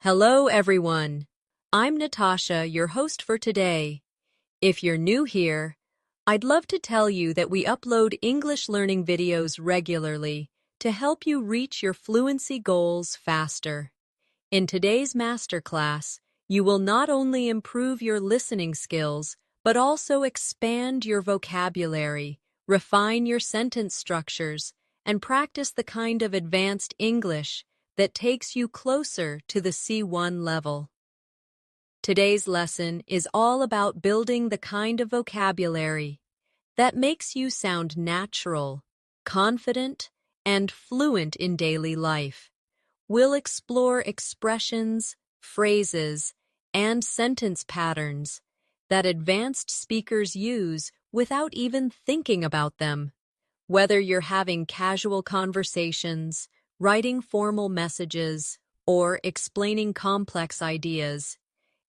Hello, everyone. I'm Natasha, your host for today. If you're new here, I'd love to tell you that we upload English learning videos regularly to help you reach your fluency goals faster. In today's masterclass, you will not only improve your listening skills, but also expand your vocabulary, refine your sentence structures, and practice the kind of advanced English that takes you closer to the C1 level. Today's lesson is all about building the kind of vocabulary that makes you sound natural, confident, and fluent in daily life. We'll explore expressions, phrases, and sentence patterns that advanced speakers use without even thinking about them. Whether you're having casual conversations, writing formal messages, or explaining complex ideas,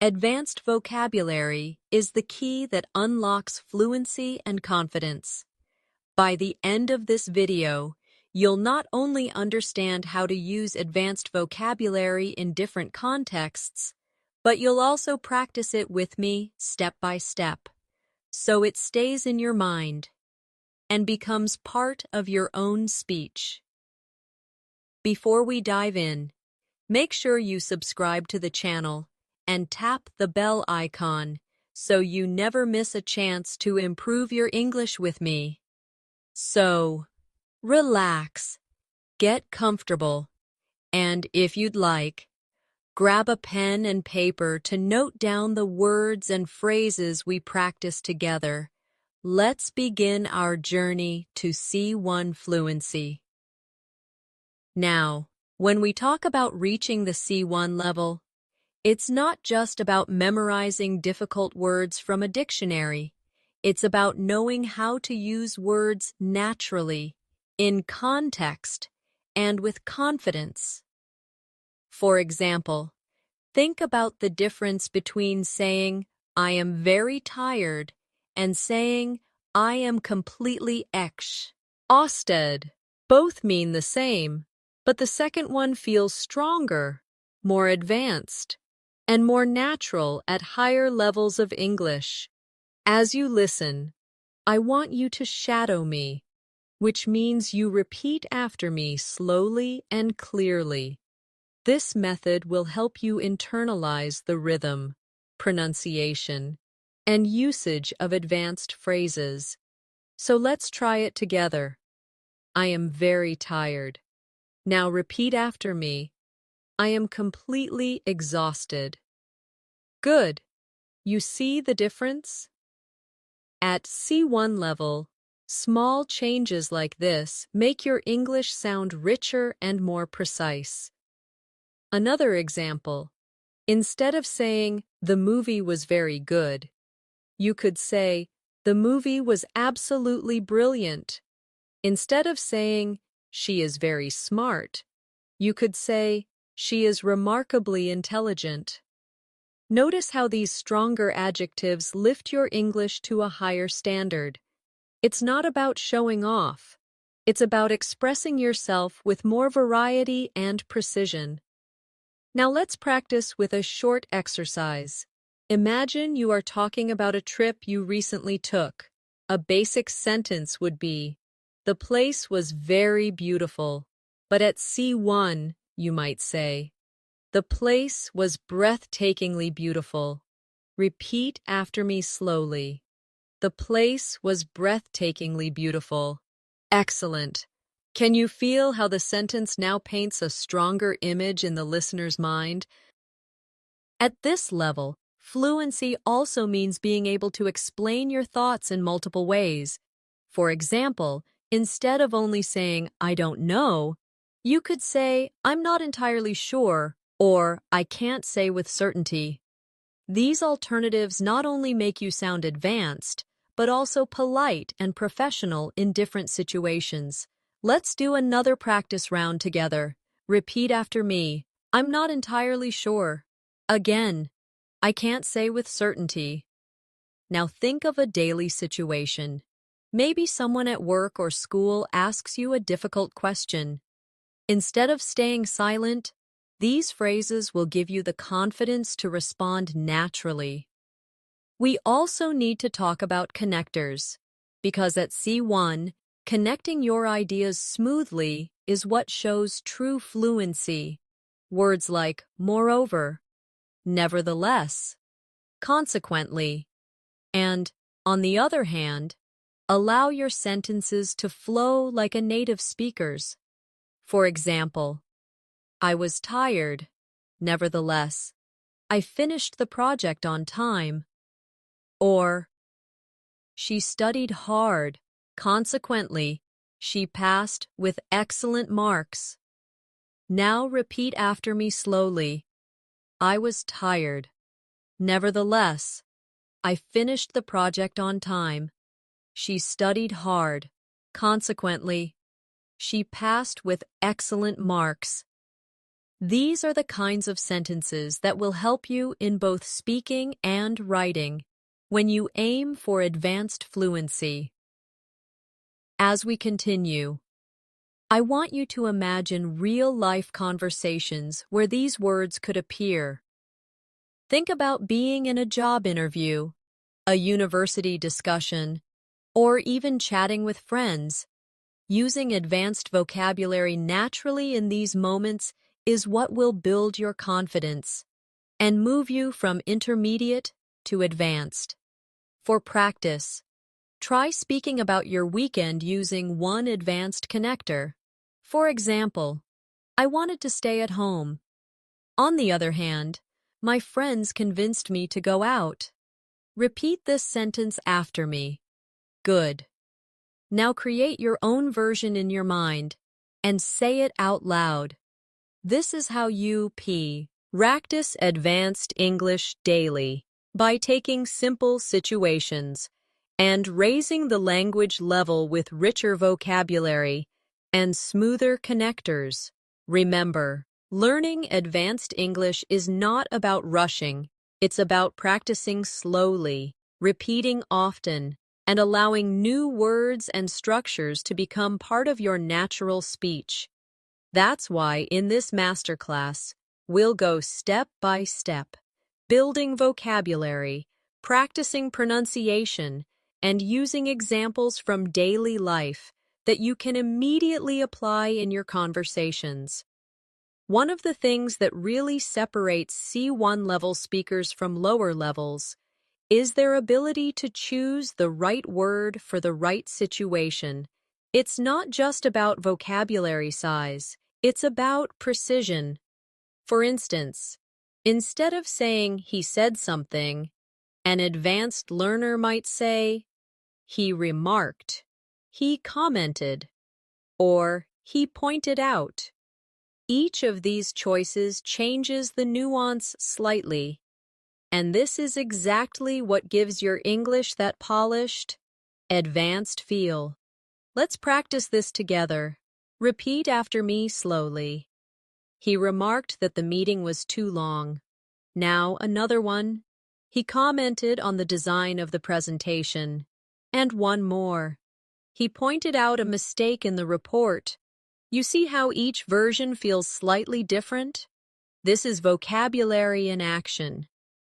advanced vocabulary is the key that unlocks fluency and confidence. By the end of this video, you'll not only understand how to use advanced vocabulary in different contexts, but you'll also practice it with me step by step, so it stays in your mind and becomes part of your own speech. Before we dive in, make sure you subscribe to the channel and tap the bell icon so you never miss a chance to improve your English with me. So, relax, get comfortable, and if you'd like, grab a pen and paper to note down the words and phrases we practice together. Let's begin our journey to C1 fluency. Now, when we talk about reaching the C1 level, it's not just about memorizing difficult words from a dictionary. It's about knowing how to use words naturally, in context, and with confidence. For example, think about the difference between saying, "I am very tired," and saying, "I am completely exhausted." Both mean the same, but the second one feels stronger, more advanced, and more natural at higher levels of English. As you listen, I want you to shadow me, which means you repeat after me slowly and clearly. This method will help you internalize the rhythm, pronunciation, and usage of advanced phrases. So let's try it together. I am very tired. Now repeat after me. I am completely exhausted. Good. You see the difference? At C1 level, small changes like this make your English sound richer and more precise. Another example. Instead of saying, "The movie was very good," you could say, "The movie was absolutely brilliant." Instead of saying, "She is very smart," you could say, "She is remarkably intelligent." Notice how these stronger adjectives lift your English to a higher standard. It's not about showing off. It's about expressing yourself with more variety and precision. Now let's practice with a short exercise. Imagine you are talking about a trip you recently took. A basic sentence would be, "The place was very beautiful." But at C1, you might say, "The place was breathtakingly beautiful." Repeat after me slowly. The place was breathtakingly beautiful. Excellent. Can you feel how the sentence now paints a stronger image in the listener's mind? At this level, fluency also means being able to explain your thoughts in multiple ways. For example, instead of only saying, "I don't know," you could say, "I'm not entirely sure," or "I can't say with certainty." These alternatives not only make you sound advanced, but also polite and professional in different situations. Let's do another practice round together. Repeat after me. I'm not entirely sure. Again, I can't say with certainty. Now think of a daily situation. Maybe someone at work or school asks you a difficult question. Instead of staying silent, These phrases will give you the confidence to respond naturally. We also need to talk about connectors, because at C1, connecting your ideas smoothly is what shows true fluency. Words like moreover, nevertheless, consequently, and, on the other hand, allow your sentences to flow like a native speaker's. For example, I was tired, nevertheless, I finished the project on time. Or, she studied hard, consequently, she passed with excellent marks. Now repeat after me slowly. I was tired. Nevertheless, I finished the project on time. She studied hard. Consequently, she passed with excellent marks. These are the kinds of sentences that will help you in both speaking and writing when you aim for advanced fluency. As we continue, I want you to imagine real-life conversations where these words could appear. Think about being in a job interview, a university discussion, or even chatting with friends. Using advanced vocabulary naturally in these moments is what will build your confidence and move you from intermediate to advanced. For practice, try speaking about your weekend using one advanced connector. For example, I wanted to stay at home. On the other hand, my friends convinced me to go out. Repeat this sentence after me. Good. Now create your own version in your mind and say it out loud. This is how you practice advanced English daily by taking simple situations and raising the language level with richer vocabulary and smoother connectors. Remember, learning advanced English is not about rushing. It's about practicing slowly, repeating often, and allowing new words and structures to become part of your natural speech. That's why in this masterclass, we'll go step by step, building vocabulary, practicing pronunciation, and using examples from daily life that you can immediately apply in your conversations. One of the things that really separates C1 level speakers from lower levels is their ability to choose the right word for the right situation. It's not just about vocabulary size, it's about precision. For instance, instead of saying he said something, an advanced learner might say, he remarked, he commented, or he pointed out. Each of these choices changes the nuance slightly. And this is exactly what gives your English that polished, advanced feel. Let's practice this together. Repeat after me slowly. He remarked that the meeting was too long. Now another one. He commented on the design of the presentation. And one more. He pointed out a mistake in the report. You see how each version feels slightly different? This is vocabulary in action.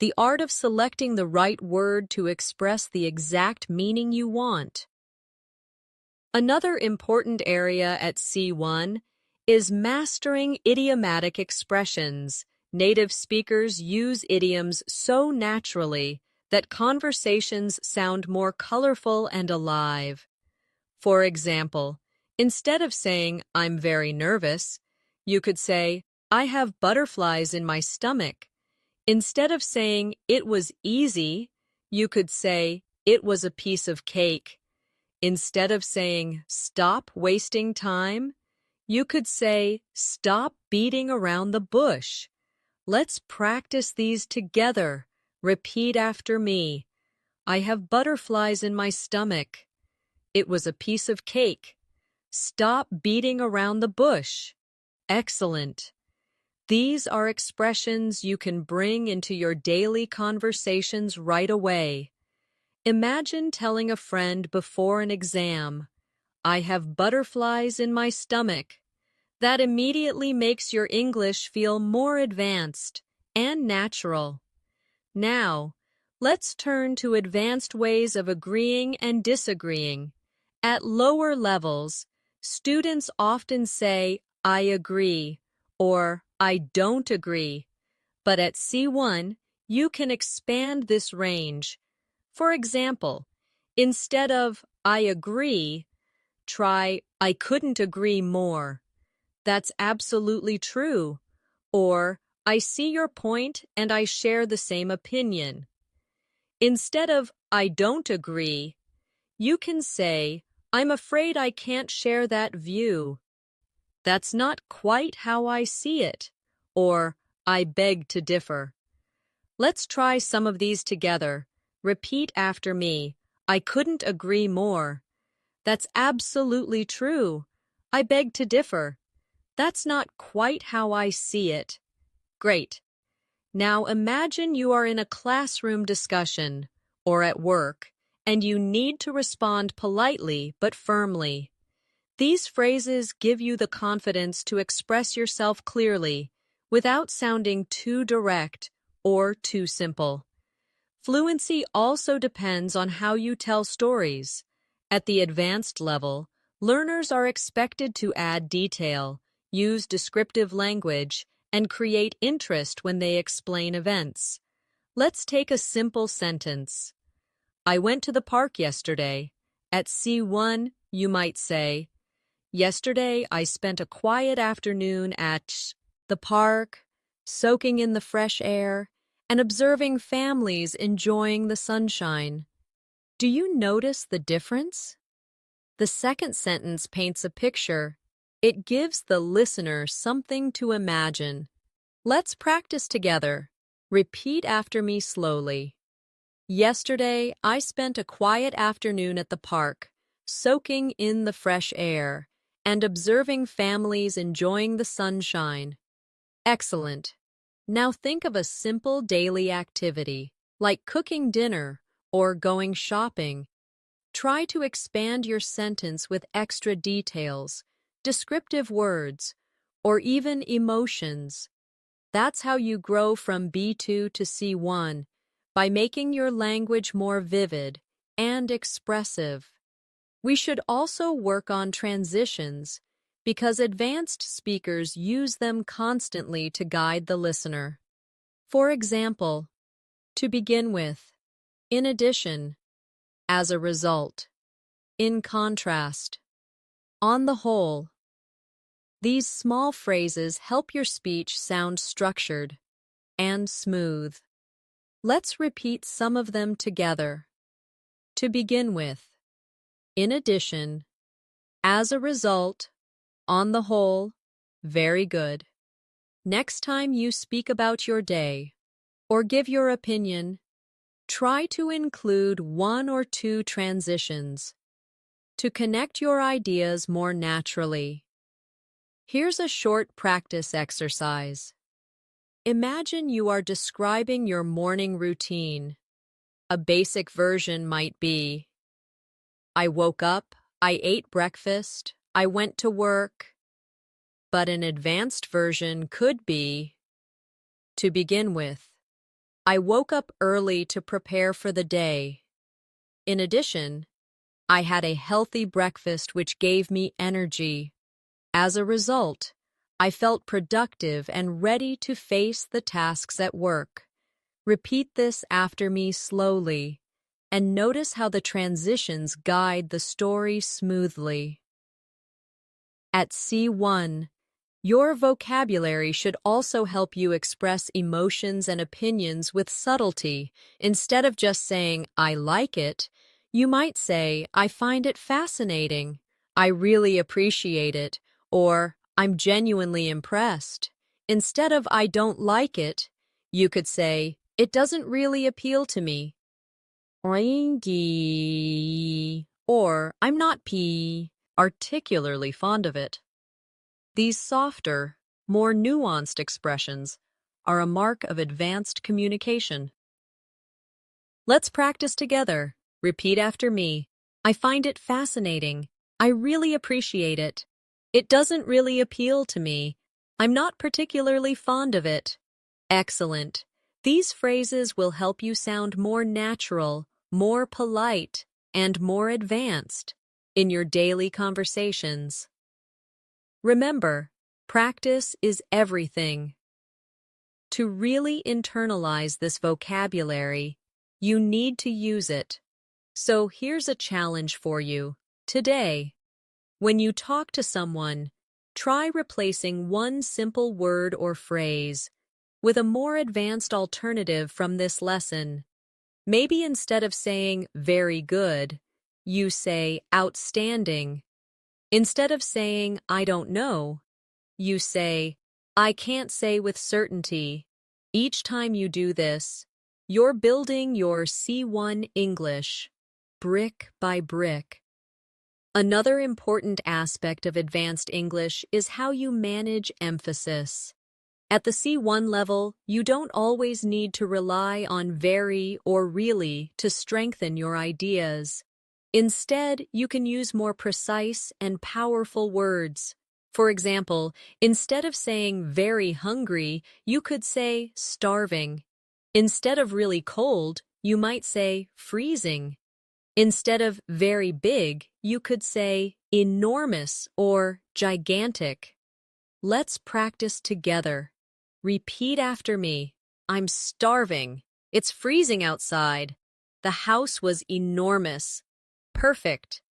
The art of selecting the right word to express the exact meaning you want. Another important area at C1 is mastering idiomatic expressions. Native speakers use idioms so naturally that conversations sound more colorful and alive. For example, instead of saying, I'm very nervous, you could say, I have butterflies in my stomach. Instead of saying, it was easy, you could say, it was a piece of cake. Instead of saying, stop wasting time, you could say, stop beating around the bush. Let's practice these together. Repeat after me. I have butterflies in my stomach. It was a piece of cake. Stop beating around the bush. Excellent. These are expressions you can bring into your daily conversations right away. Imagine telling a friend before an exam, I have butterflies in my stomach. That immediately makes your English feel more advanced and natural. Now, let's turn to advanced ways of agreeing and disagreeing. At lower levels, students often say, I agree, or I don't agree. But at C1, you can expand this range. For example, instead of I agree, try I couldn't agree more. That's absolutely true. Or I see your point and I share the same opinion. Instead of I don't agree, you can say I'm afraid I can't share that view. That's not quite how I see it. Or I beg to differ. Let's try some of these together. Repeat after me. I couldn't agree more. That's absolutely true. I beg to differ. That's not quite how I see it. Great. Now imagine you are in a classroom discussion or at work, and you need to respond politely but firmly. These phrases give you the confidence to express yourself clearly without sounding too direct or too simple. Fluency also depends on how you tell stories. At the advanced level, learners are expected to add detail, use descriptive language, and create interest when they explain events. Let's take a simple sentence. I went to the park yesterday. At C1, you might say, yesterday I spent a quiet afternoon at the park, soaking in the fresh air, and observing families enjoying the sunshine. Do you notice the difference? The second sentence paints a picture. It gives the listener something to imagine. Let's practice together. Repeat after me slowly. Yesterday, I spent a quiet afternoon at the park, soaking in the fresh air and observing families enjoying the sunshine. Excellent. Now think of a simple daily activity, like cooking dinner or going shopping. Try to expand your sentence with extra details, descriptive words, or even emotions. That's how you grow from B2 to C1, by making your language more vivid and expressive. We should also work on transitions, because advanced speakers use them constantly to guide the listener. For example, to begin with, in addition, as a result, in contrast, on the whole. These small phrases help your speech sound structured and smooth. Let's repeat some of them together. To begin with, in addition, as a result, on the whole, very good. Next time you speak about your day or give your opinion, try to include one or two transitions to connect your ideas more naturally. Here's a short practice exercise. Imagine you are describing your morning routine. A basic version might be, I woke up, I ate breakfast, I went to work. But an advanced version could be, to begin with, I woke up early to prepare for the day. In addition, I had a healthy breakfast which gave me energy. As a result, I felt productive and ready to face the tasks at work. Repeat this after me slowly, and notice how the transitions guide the story smoothly. At C1, your vocabulary should also help you express emotions and opinions with subtlety. Instead of just saying, I like it, you might say, I find it fascinating, I really appreciate it, or I'm genuinely impressed. Instead of I don't like it, you could say, it doesn't really appeal to me. Or I'm not particularly fond of it. These softer, more nuanced expressions are a mark of advanced communication. Let's practice together. Repeat after me. I find it fascinating. I really appreciate it. It doesn't really appeal to me. I'm not particularly fond of it. Excellent. These phrases will help you sound more natural, more polite, and more advanced in your daily conversations. Remember, practice is everything. To really internalize this vocabulary, you need to use it. So here's a challenge for you. Today, when you talk to someone, try replacing one simple word or phrase with a more advanced alternative from this lesson. Maybe instead of saying very good, you say outstanding. Instead of saying I don't know, you say I can't say with certainty. Each time you do this, you're building your C1 English, brick by brick. Another important aspect of advanced English is how you manage emphasis. At the C1 level, you don't always need to rely on very or really to strengthen your ideas. Instead, you can use more precise and powerful words. For example, instead of saying very hungry, you could say starving. Instead of really cold, you might say freezing. Instead of very big, you could say enormous or gigantic. Let's practice together. Repeat after me. I'm starving. It's freezing outside. The house was enormous. Perfect.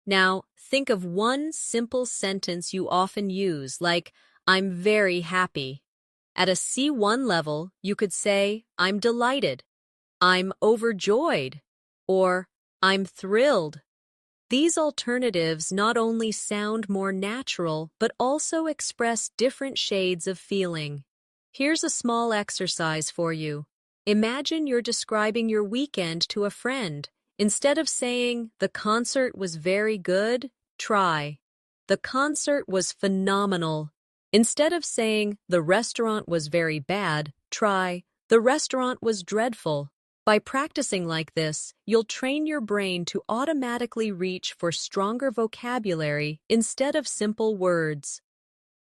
Now, think of one simple sentence you often use, like, I'm very happy. At a C1 level, you could say, I'm delighted, I'm overjoyed, or I'm thrilled. These alternatives not only sound more natural, but also express different shades of feeling. Here's a small exercise for you. Imagine you're describing your weekend to a friend. Instead of saying, the concert was very good, try, the concert was phenomenal. Instead of saying, the restaurant was very bad, try, the restaurant was dreadful. By practicing like this, you'll train your brain to automatically reach for stronger vocabulary instead of simple words.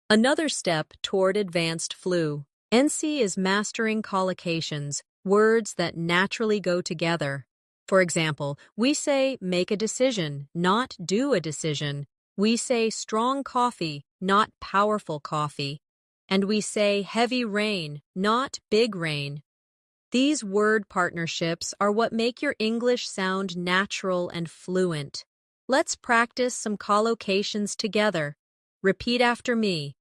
Another step toward advanced Fluency is mastering collocations, words that naturally go together. For example, we say make a decision, not do a decision. We say strong coffee, not powerful coffee. And we say heavy rain, not big rain. These word partnerships are what make your English sound natural and fluent. Let's practice some collocations together. Repeat after me.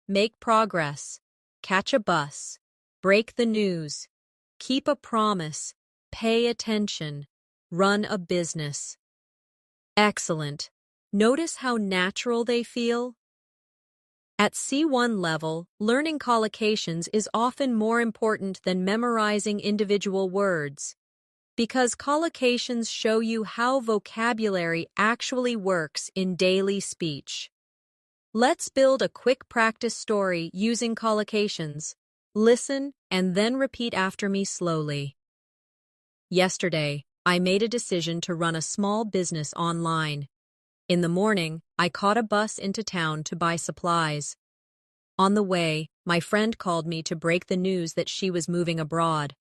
Make progress. Catch a bus. Break the news. Keep a promise. Pay attention. Run a business. Excellent. Notice how natural they feel? At C1 level, learning collocations is often more important than memorizing individual words, because collocations show you how vocabulary actually works in daily speech. Let's build a quick practice story using collocations. Listen and then repeat after me slowly. Yesterday, I made a decision to run a small business online. In the morning, I caught a bus into town to buy supplies. On the way, my friend called me to break the news that she was moving abroad.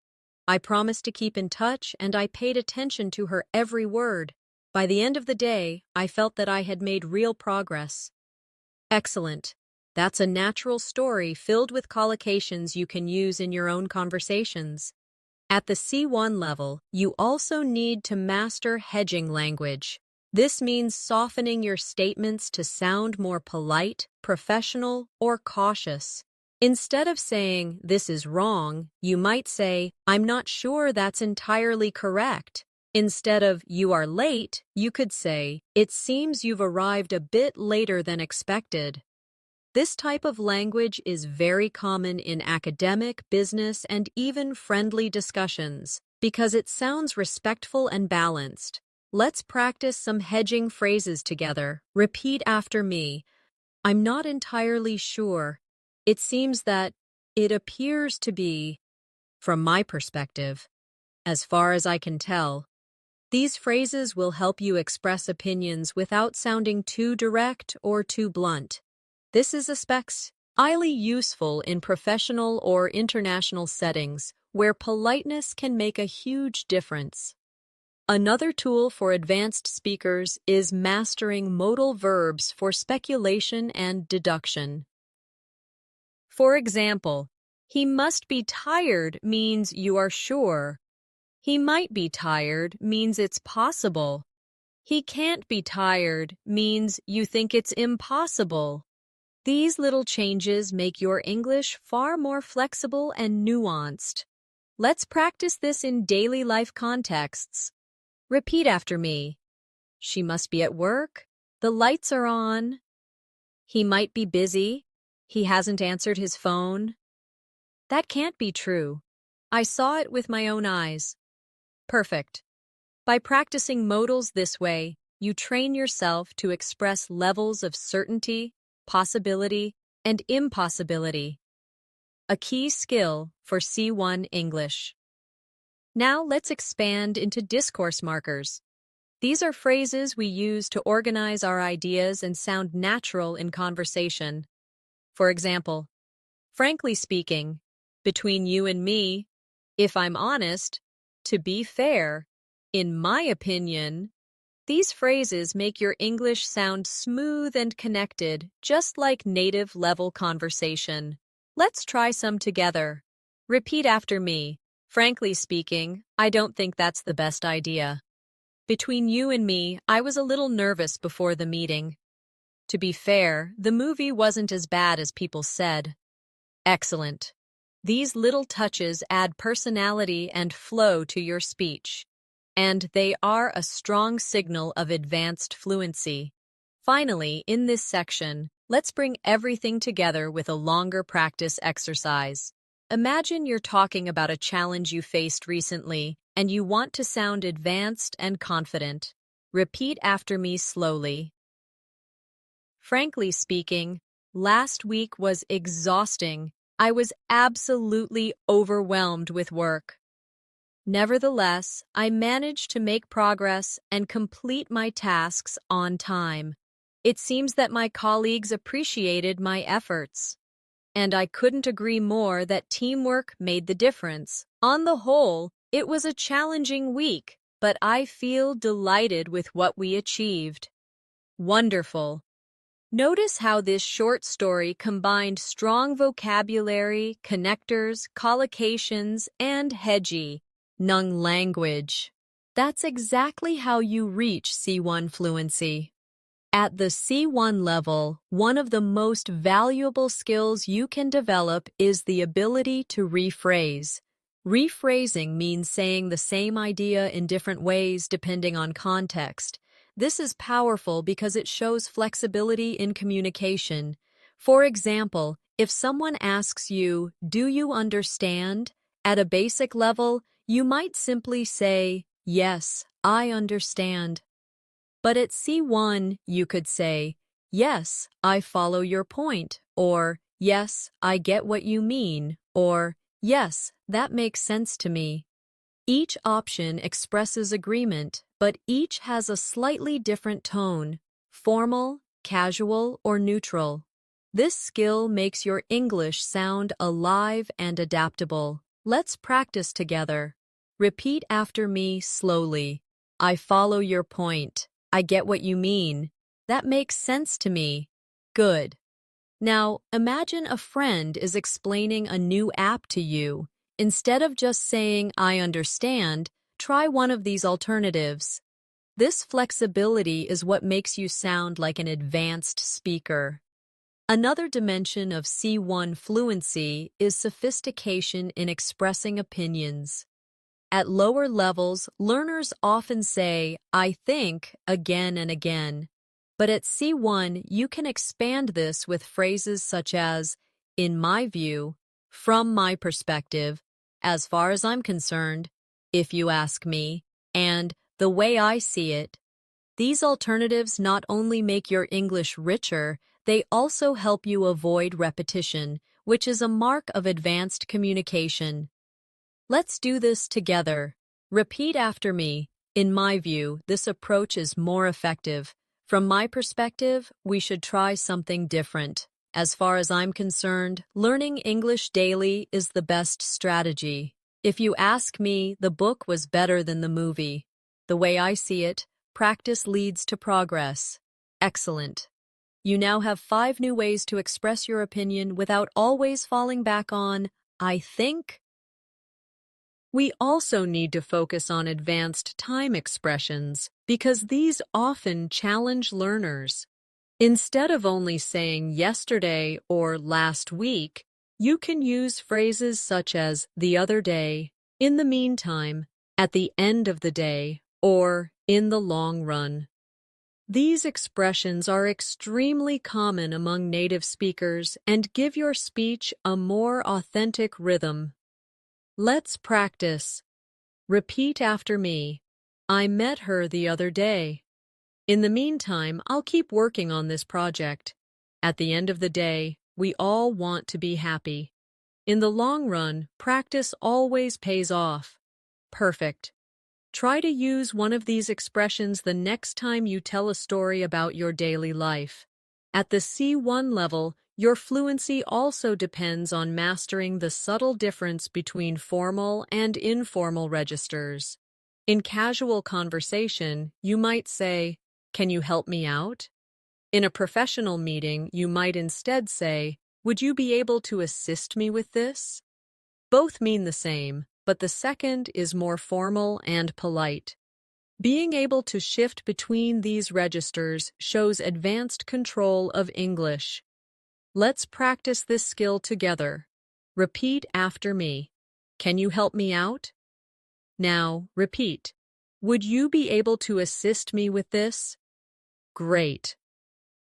I promised to keep in touch, and I paid attention to her every word. By the end of the day, I felt that I had made real progress. Excellent. That's a natural story filled with collocations you can use in your own conversations. At the C1 level, you also need to master hedging language. This means softening your statements to sound more polite, professional, or cautious. Instead of saying, this is wrong, you might say, I'm not sure that's entirely correct. Instead of, you are late, you could say, it seems you've arrived a bit later than expected. This type of language is very common in academic, business, and even friendly discussions because it sounds respectful and balanced. Let's practice some hedging phrases together. Repeat after me. I'm not entirely sure. It seems that it appears to be, from my perspective, as far as I can tell. These phrases will help you express opinions without sounding too direct or too blunt. This is especially highly useful in professional or international settings where politeness can make a huge difference. Another tool for advanced speakers is mastering modal verbs for speculation and deduction. For example, he must be tired means you are sure. He might be tired means it's possible. He can't be tired means you think it's impossible. These little changes make your English far more flexible and nuanced. Let's practice this in daily life contexts. Repeat after me. She must be at work. The lights are on. He might be busy. He hasn't answered his phone. That can't be true. I saw it with my own eyes. Perfect. By practicing modals this way, you train yourself to express levels of certainty, possibility, and impossibility. A key skill for C1 English. Now let's expand into discourse markers. These are phrases we use to organize our ideas and sound natural in conversation. For example, frankly speaking, between you and me, if I'm honest, to be fair, in my opinion. These phrases make your English sound smooth and connected, just like native-level conversation. Let's try some together. Repeat after me. Frankly speaking, I don't think that's the best idea. Between you and me, I was a little nervous before the meeting. To be fair, the movie wasn't as bad as people said. Excellent. These little touches add personality and flow to your speech, and they are a strong signal of advanced fluency. Finally, in this section, let's bring everything together with a longer practice exercise. Imagine you're talking about a challenge you faced recently, and you want to sound advanced and confident. Repeat after me slowly. Frankly speaking, last week was exhausting. I was absolutely overwhelmed with work. Nevertheless, I managed to make progress and complete my tasks on time. It seems that my colleagues appreciated my efforts. And I couldn't agree more that teamwork made the difference. On the whole, it was a challenging week, but I feel delighted with what we achieved. Wonderful. Notice how this short story combined strong vocabulary, connectors, collocations, and hedgy language. That's exactly how you reach C1 fluency. At the C1 level, one of the most valuable skills you can develop is the ability to rephrase. Rephrasing means saying the same idea in different ways depending on context. This is powerful because it shows flexibility in communication. For example, if someone asks you, "Do you understand?" At a basic level, you might simply say, "Yes, I understand." But at C1, you could say, "Yes, I follow your point," or "Yes, I get what you mean," or "Yes, that makes sense to me." Each option expresses agreement, but each has a slightly different tone, formal, casual, or neutral. This skill makes your English sound alive and adaptable. Let's practice together. Repeat after me slowly. I follow your point. I get what you mean. That makes sense to me. Good. Now, imagine a friend is explaining a new app to you. Instead of just saying, "I understand," try one of these alternatives. This flexibility is what makes you sound like an advanced speaker. Another dimension of C1 fluency is sophistication in expressing opinions. At lower levels, learners often say, "I think," again and again. But at C1, you can expand this with phrases such as, "In my view," "From my perspective," "As far as I'm concerned," "If you ask me," and "The way I see it." These alternatives not only make your English richer, they also help you avoid repetition, which is a mark of advanced communication. Let's do this together. Repeat after me. In my view, this approach is more effective. From my perspective, we should try something different. As far as I'm concerned, learning English daily is the best strategy. If you ask me, the book was better than the movie. The way I see it, practice leads to progress. Excellent. You now have 5 new ways to express your opinion without always falling back on, I think. We also need to focus on advanced time expressions because these often challenge learners. Instead of only saying yesterday or last week, you can use phrases such as the other day, in the meantime, at the end of the day, or in the long run. These expressions are extremely common among native speakers and give your speech a more authentic rhythm. Let's practice. Repeat after me. I met her the other day. In the meantime, I'll keep working on this project. At the end of the day, we all want to be happy. In the long run, practice always pays off. Perfect. Try to use one of these expressions the next time you tell a story about your daily life. At the C1 level, your fluency also depends on mastering the subtle difference between formal and informal registers. In casual conversation, you might say, "Can you help me out?" In a professional meeting, you might instead say, "Would you be able to assist me with this?" Both mean the same, but the second is more formal and polite. Being able to shift between these registers shows advanced control of English. Let's practice this skill together. Repeat after me. Can you help me out? Now, repeat. Would you be able to assist me with this? Great.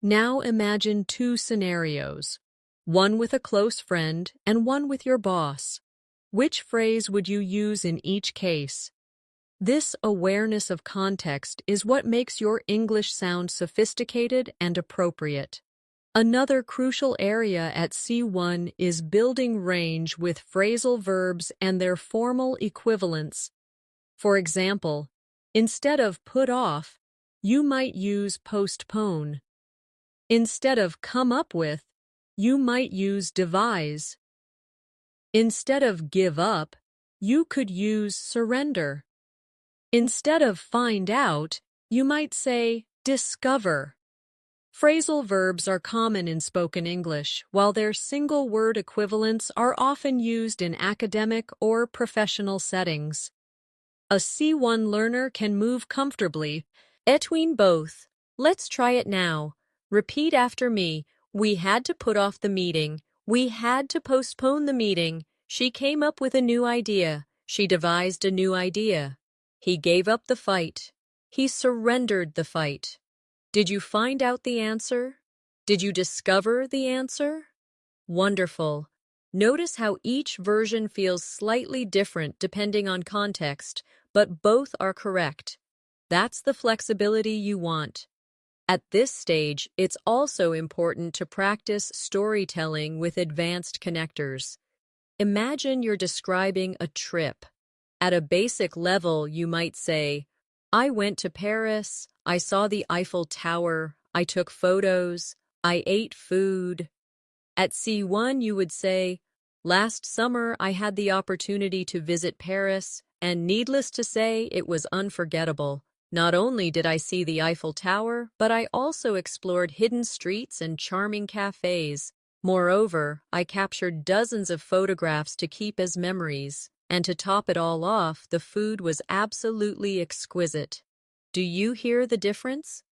Now imagine 2 scenarios, one with a close friend and one with your boss. Which phrase would you use in each case? This awareness of context is what makes your English sound sophisticated and appropriate. Another crucial area at C1 is building range with phrasal verbs and their formal equivalents. For example, instead of put off, you might use postpone. Instead of come up with, you might use devise. Instead of give up, you could use surrender. Instead of find out, you might say discover. Phrasal verbs are common in spoken English, while their single-word equivalents are often used in academic or professional settings. A C1 learner can move comfortably between both. Let's try it now. Repeat after me. We had to put off the meeting. We had to postpone the meeting. She came up with a new idea. She devised a new idea. He gave up the fight. He surrendered the fight. Did you find out the answer? Did you discover the answer? Wonderful. Notice how each version feels slightly different depending on context, but both are correct. That's the flexibility you want. At this stage, it's also important to practice storytelling with advanced connectors. Imagine you're describing a trip. At a basic level, you might say, I went to Paris, I saw the Eiffel Tower, I took photos, I ate food. At C1, you would say, last summer I had the opportunity to visit Paris, and needless to say, it was unforgettable. Not only did I see the Eiffel Tower, but I also explored hidden streets and charming cafes. Moreover, I captured dozens of photographs to keep as memories. And to top it all off, the food was absolutely exquisite. Do you hear the difference?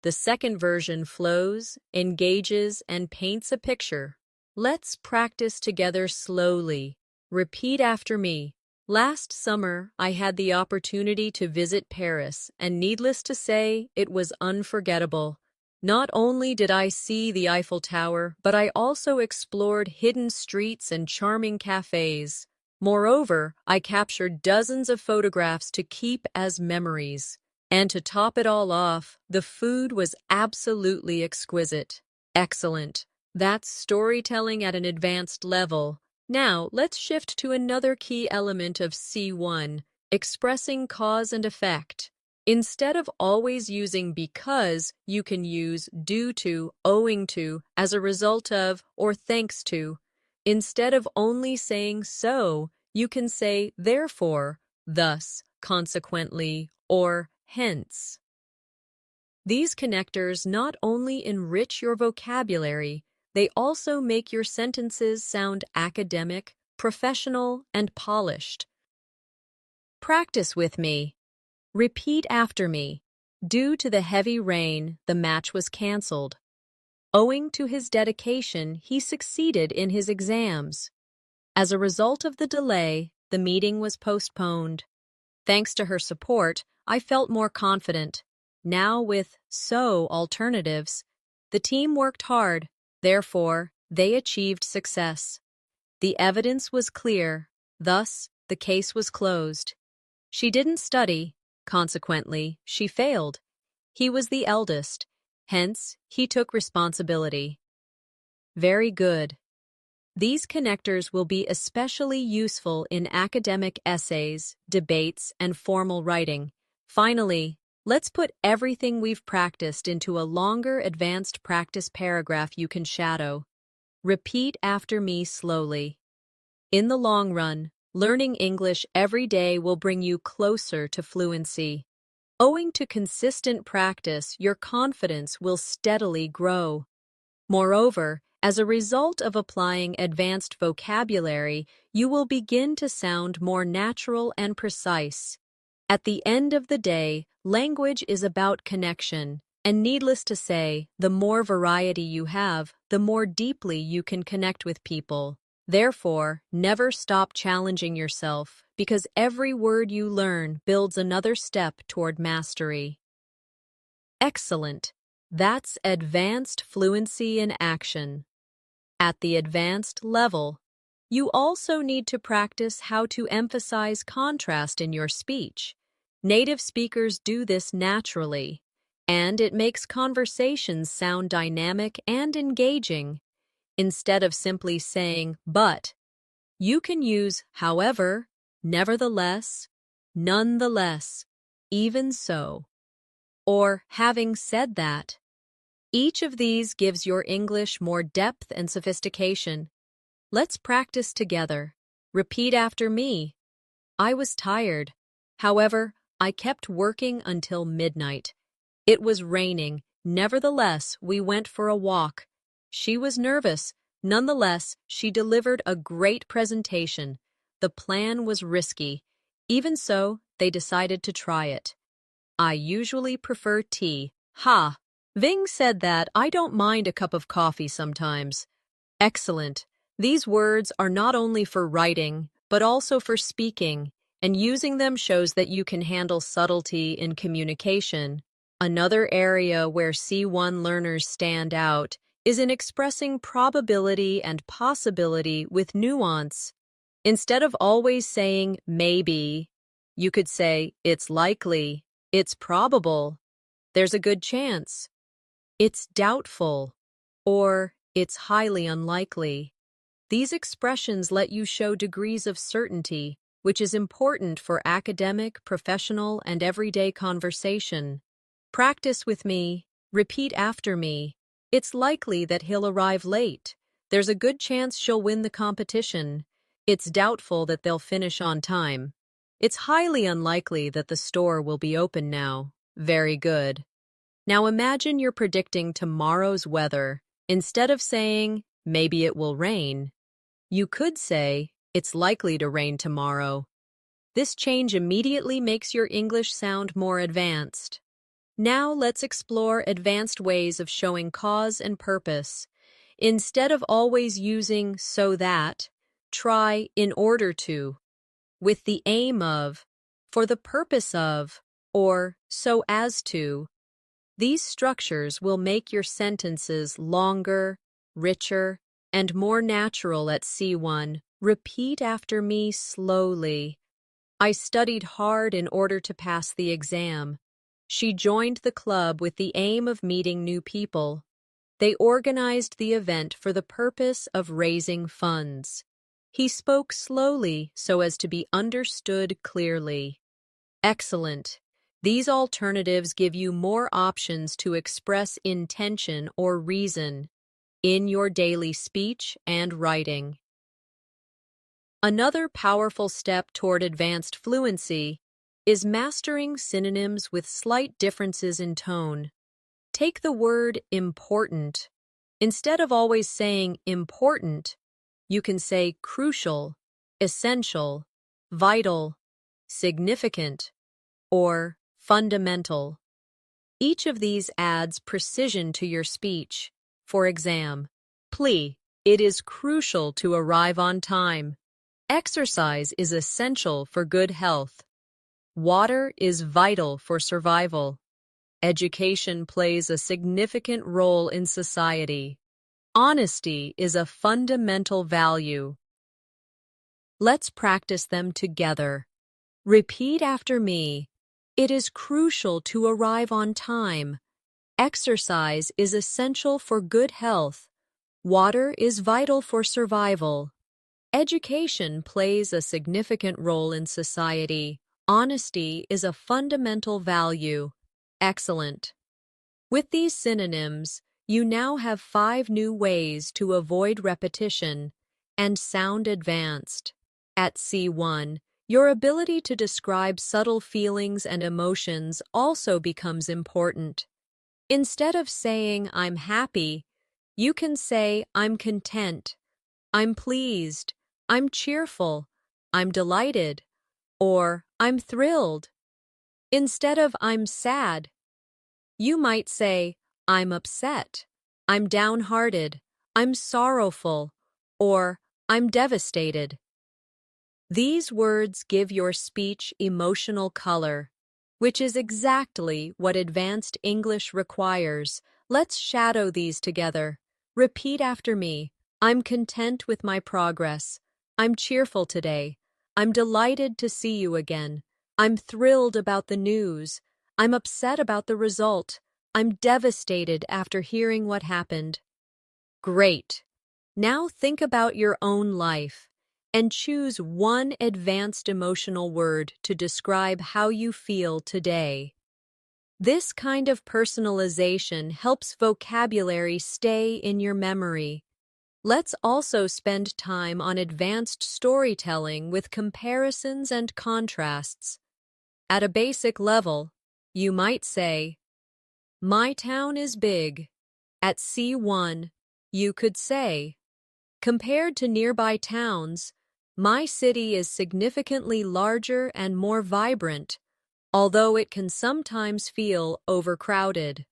The second version flows, engages, and paints a picture. Let's practice together slowly. Repeat after me. Last summer, I had the opportunity to visit Paris, and needless to say, it was unforgettable. Not only did I see the Eiffel Tower, but I also explored hidden streets and charming cafes. Moreover, I captured dozens of photographs to keep as memories. And to top it all off, the food was absolutely exquisite. Excellent. That's storytelling at an advanced level. Now, let's shift to another key element of C1, expressing cause and effect. Instead of always using because, you can use due to, owing to, as a result of, or thanks to. Instead of only saying so, you can say therefore, thus, consequently, or hence. These connectors not only enrich your vocabulary, they also make your sentences sound academic, professional, and polished. Practice with me. Repeat after me. Due to the heavy rain, the match was canceled. Owing to his dedication, he succeeded in his exams. As a result of the delay, the meeting was postponed. Thanks to her support, I felt more confident. Now with so alternatives, the team worked hard, therefore, they achieved success. The evidence was clear, thus, the case was closed. She didn't study, consequently, she failed. He was the eldest, hence, he took responsibility. Very good. These connectors will be especially useful in academic essays, debates, and formal writing. Finally, let's put everything we've practiced into a longer advanced practice paragraph you can shadow. Repeat after me slowly. In the long run, learning English every day will bring you closer to fluency. Owing to consistent practice, your confidence will steadily grow. Moreover, as a result of applying advanced vocabulary, you will begin to sound more natural and precise. At the end of the day, language is about connection, and needless to say, the more variety you have, the more deeply you can connect with people. Therefore, never stop challenging yourself, because every word you learn builds another step toward mastery. Excellent! That's advanced fluency in action. At the advanced level, you also need to practice how to emphasize contrast in your speech. Native speakers do this naturally, and it makes conversations sound dynamic and engaging. Instead of simply saying, but, you can use however, nevertheless, nonetheless, even so, or having said that. Each of these gives your English more depth and sophistication. Let's practice together. Repeat after me. I was tired. However, I kept working until midnight. It was raining. Nevertheless, we went for a walk. She was nervous. Nonetheless, she delivered a great presentation. The plan was risky. Even so, they decided to try it. I usually prefer tea. Ha! Ving said that I don't mind a cup of coffee sometimes. Excellent. These words are not only for writing, but also for speaking, and using them shows that you can handle subtlety in communication. Another area where C1 learners stand out is in expressing probability and possibility with nuance. Instead of always saying maybe, you could say it's likely, it's probable, there's a good chance, it's doubtful, or it's highly unlikely. These expressions let you show degrees of certainty, which is important for academic, professional, and everyday conversation. Practice with me. Repeat after me. It's likely that he'll arrive late. There's a good chance she'll win the competition. It's doubtful that they'll finish on time. It's highly unlikely that the store will be open now. Very good. Now imagine you're predicting tomorrow's weather. Instead of saying, maybe it will rain, you could say, it's likely to rain tomorrow. This change immediately makes your English sound more advanced. Now let's explore advanced ways of showing cause and purpose. Instead of always using so that, try in order to, with the aim of, for the purpose of, or so as to. These structures will make your sentences longer, richer, and more natural at C1. Repeat after me slowly. I studied hard in order to pass the exam. She joined the club with the aim of meeting new people. They organized the event for the purpose of raising funds. He spoke slowly so as to be understood clearly. Excellent. These alternatives give you more options to express intention or reason in your daily speech and writing. Another powerful step toward advanced fluency is mastering synonyms with slight differences in tone. Take the word important. Instead of always saying important, you can say crucial, essential, vital, significant, or fundamental. Each of these adds precision to your speech. For example, plea, it is crucial to arrive on time. Exercise is essential for good health. Water is vital for survival. Education plays a significant role in society. Honesty is a fundamental value. Let's practice them together. Repeat after me. It is crucial to arrive on time. Exercise is essential for good health. Water is vital for survival. Education plays a significant role in society. Honesty is a fundamental value. Excellent. With these synonyms, you now have 5 new ways to avoid repetition and sound advanced. At C1, your ability to describe subtle feelings and emotions also becomes important. Instead of saying, I'm happy, you can say, I'm content, I'm pleased, I'm cheerful, I'm delighted, or I'm thrilled. Instead of I'm sad, you might say, I'm upset, I'm downhearted, I'm sorrowful, or I'm devastated. These words give your speech emotional color, which is exactly what advanced English requires. Let's shadow these together. Repeat after me. I'm content with my progress. I'm cheerful today. I'm delighted to see you again. I'm thrilled about the news. I'm upset about the result. I'm devastated after hearing what happened. Great. Now think about your own life and choose one advanced emotional word to describe how you feel today. This kind of personalization helps vocabulary stay in your memory. Let's also spend time on advanced storytelling with comparisons and contrasts. At a basic level, you might say, my town is big. At C1, you could say, compared to nearby towns, my city is significantly larger and more vibrant, although it can sometimes feel overcrowded.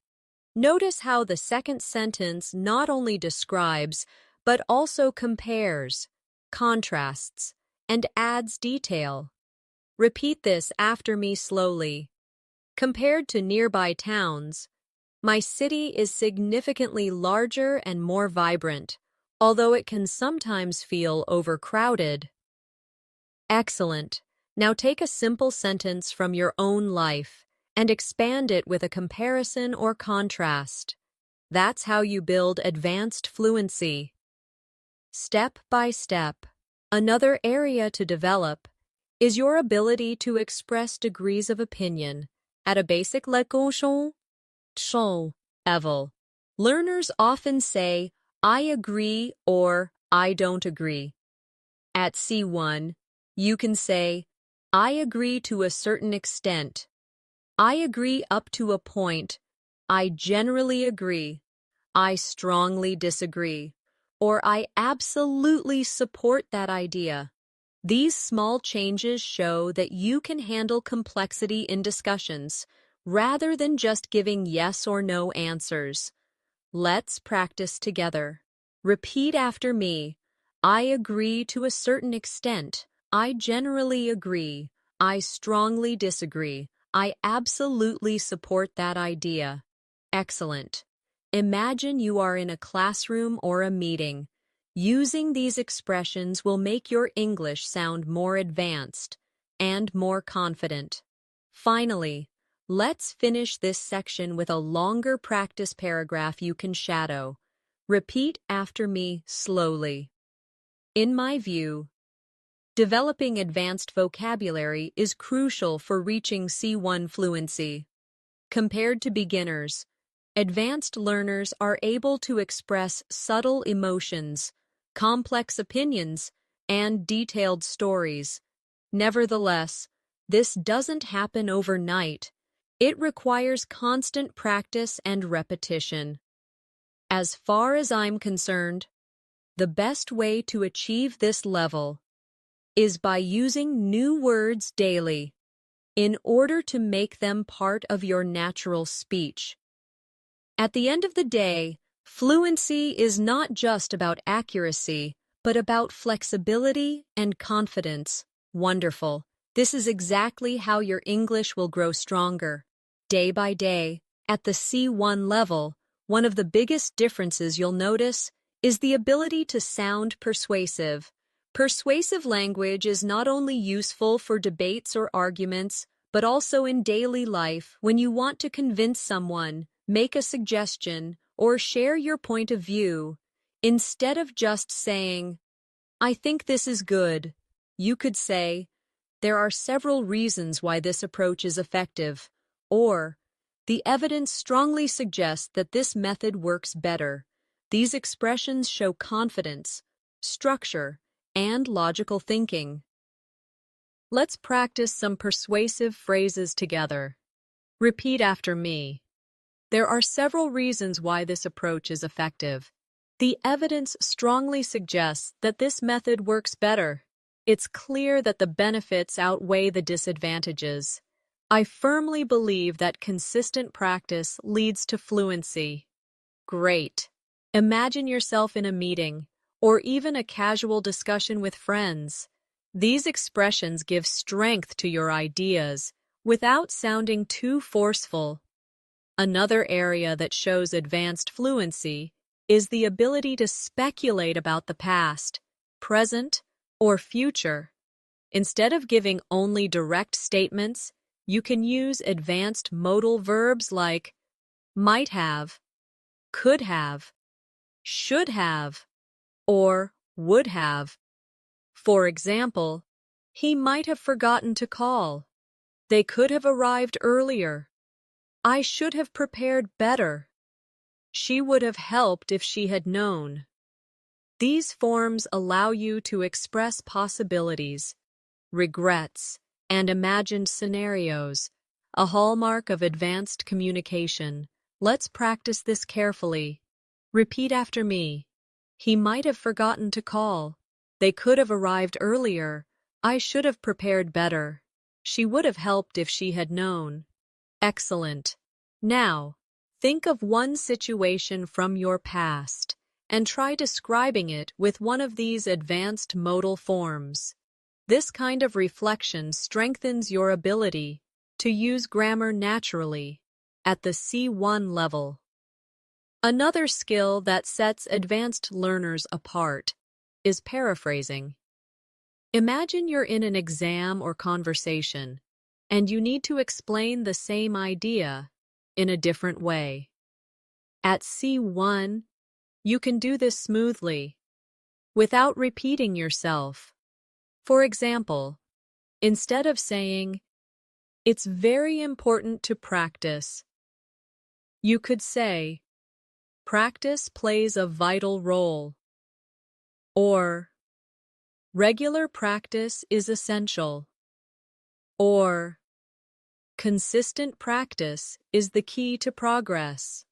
Notice how the second sentence not only describes, but also compares, contrasts, and adds detail. Repeat this after me slowly. Compared to nearby towns, my city is significantly larger and more vibrant, although it can sometimes feel overcrowded. Excellent. Now take a simple sentence from your own life and expand it with a comparison or contrast. That's how you build advanced fluency. Step by step. Another area to develop is your ability to express degrees of opinion at a basic level. Learners often say, I agree or I don't agree. At C1, you can say, I agree to a certain extent. I agree up to a point. I generally agree. I strongly disagree. Or I absolutely support that idea. These small changes show that you can handle complexity in discussions, rather than just giving yes or no answers. Let's practice together. Repeat after me. I agree to a certain extent. I generally agree. I strongly disagree. I absolutely support that idea. Excellent. Imagine you are in a classroom or a meeting. Using these expressions will make your English sound more advanced and more confident. Finally, let's finish this section with a longer practice paragraph you can shadow. Repeat after me slowly. In my view, Developing advanced vocabulary is crucial for reaching C1 fluency. Compared to beginners, advanced learners are able to express subtle emotions, complex opinions, and detailed stories. Nevertheless, this doesn't happen overnight. It requires constant practice and repetition. As far as I'm concerned, the best way to achieve this level is by using new words daily in order to make them part of your natural speech. At the end of the day, fluency is not just about accuracy, but about flexibility and confidence. Wonderful. This is exactly how your English will grow stronger. Day by day, at the C1 level, one of the biggest differences you'll notice is the ability to sound persuasive. Persuasive language is not only useful for debates or arguments, but also in daily life when you want to convince someone, make a suggestion, or share your point of view. Instead of just saying, "I think this is good," you could say, "There are several reasons why this approach is effective," or, "The evidence strongly suggests that this method works better." These expressions show confidence, structure, and logical thinking. Let's practice some persuasive phrases together. Repeat after me. There are several reasons why this approach is effective. The evidence strongly suggests that this method works better. It's clear that the benefits outweigh the disadvantages. I firmly believe that consistent practice leads to fluency. Great. Imagine yourself in a meeting, or even a casual discussion with friends. These expressions give strength to your ideas without sounding too forceful. Another area that shows advanced fluency is the ability to speculate about the past, present, or future. Instead of giving only direct statements, you can use advanced modal verbs like might have, could have, should have, or would have. For example, he might have forgotten to call. They could have arrived earlier. I should have prepared better. She would have helped if she had known. These forms allow you to express possibilities, regrets, and imagined scenarios, a hallmark of advanced communication. Let's practice this carefully. Repeat after me. He might have forgotten to call. They could have arrived earlier. I should have prepared better. She would have helped if she had known. Excellent. Now, think of one situation from your past and try describing it with one of these advanced modal forms. This kind of reflection strengthens your ability to use grammar naturally at the C1 level. Another skill that sets advanced learners apart is paraphrasing. Imagine you're in an exam or conversation, and you need to explain the same idea in a different way. At C1, you can do this smoothly, without repeating yourself. For example, instead of saying, "It's very important to practice," you could say, "Practice plays a vital role," or "Regular practice is essential," or "Consistent practice is the key to progress."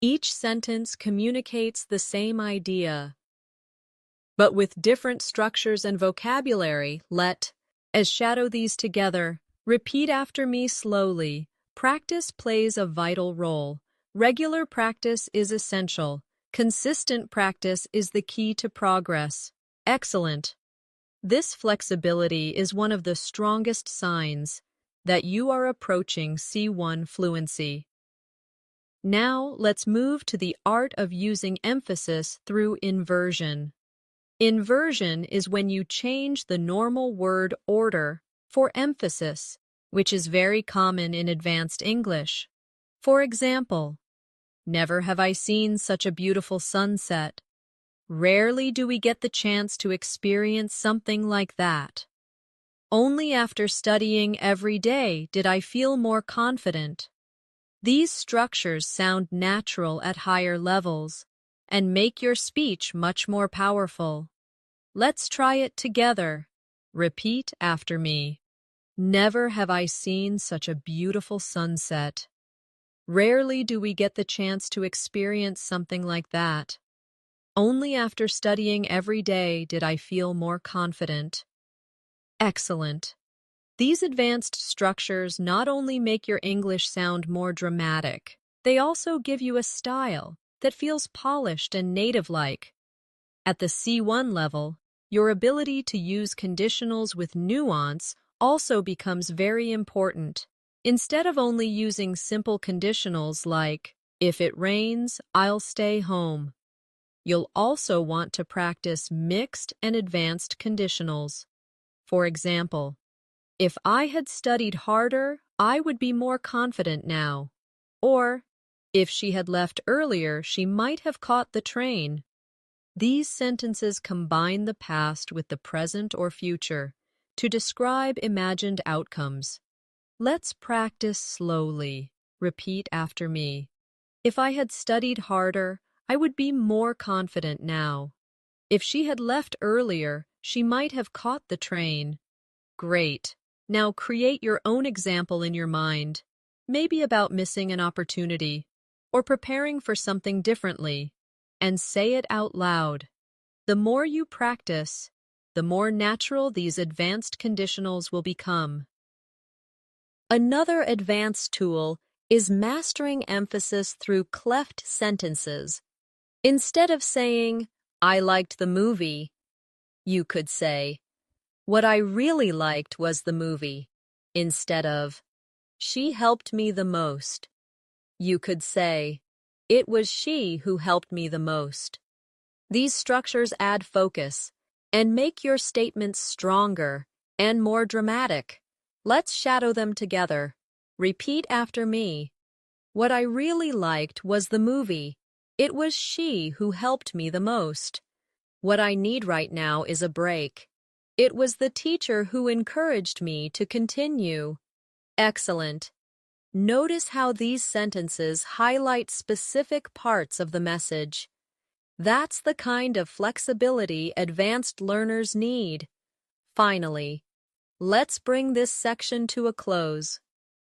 Each sentence communicates the same idea, but with different structures and vocabulary. Let's shadow these together. Repeat after me slowly. Practice plays a vital role. Regular practice is essential. Consistent practice is the key to progress. Excellent. This flexibility is one of the strongest signs that you are approaching C1 fluency. Now, let's move to the art of using emphasis through inversion. Inversion is when you change the normal word order for emphasis, which is very common in advanced English. For example, "Never have I seen such a beautiful sunset." Rarely do we get the chance to experience something like that. Only after studying every day did I feel more confident. These structures sound natural at higher levels and make your speech much more powerful. Let's try it together. Repeat after me. Never have I seen such a beautiful sunset. Rarely do we get the chance to experience something like that. Only after studying every day did I feel more confident. Excellent. These advanced structures not only make your English sound more dramatic, they also give you a style that feels polished and native-like. At the C1 level, your ability to use conditionals with nuance also becomes very important. Instead of only using simple conditionals like, if it rains, I'll stay home, you'll also want to practice mixed and advanced conditionals. For example, if I had studied harder, I would be more confident now. Or, if she had left earlier, she might have caught the train. These sentences combine the past with the present or future to describe imagined outcomes. Let's practice slowly. Repeat after me. If I had studied harder, I would be more confident now. If she had left earlier, she might have caught the train. Great. Now create your own example in your mind, maybe about missing an opportunity or preparing for something differently, and say it out loud. The more you practice, the more natural these advanced conditionals will become. Another advanced tool is mastering emphasis through cleft sentences. Instead of saying, I liked the movie, you could say, what I really liked was the movie. Instead of, she helped me the most, you could say, it was she who helped me the most. These structures add focus and make your statements stronger and more dramatic. Let's shadow them together. Repeat after me. What I really liked was the movie. It was she who helped me the most. What I need right now is a break. It was the teacher who encouraged me to continue. Excellent. Notice how these sentences highlight specific parts of the message. That's the kind of flexibility advanced learners need. Finally, let's bring this section to a close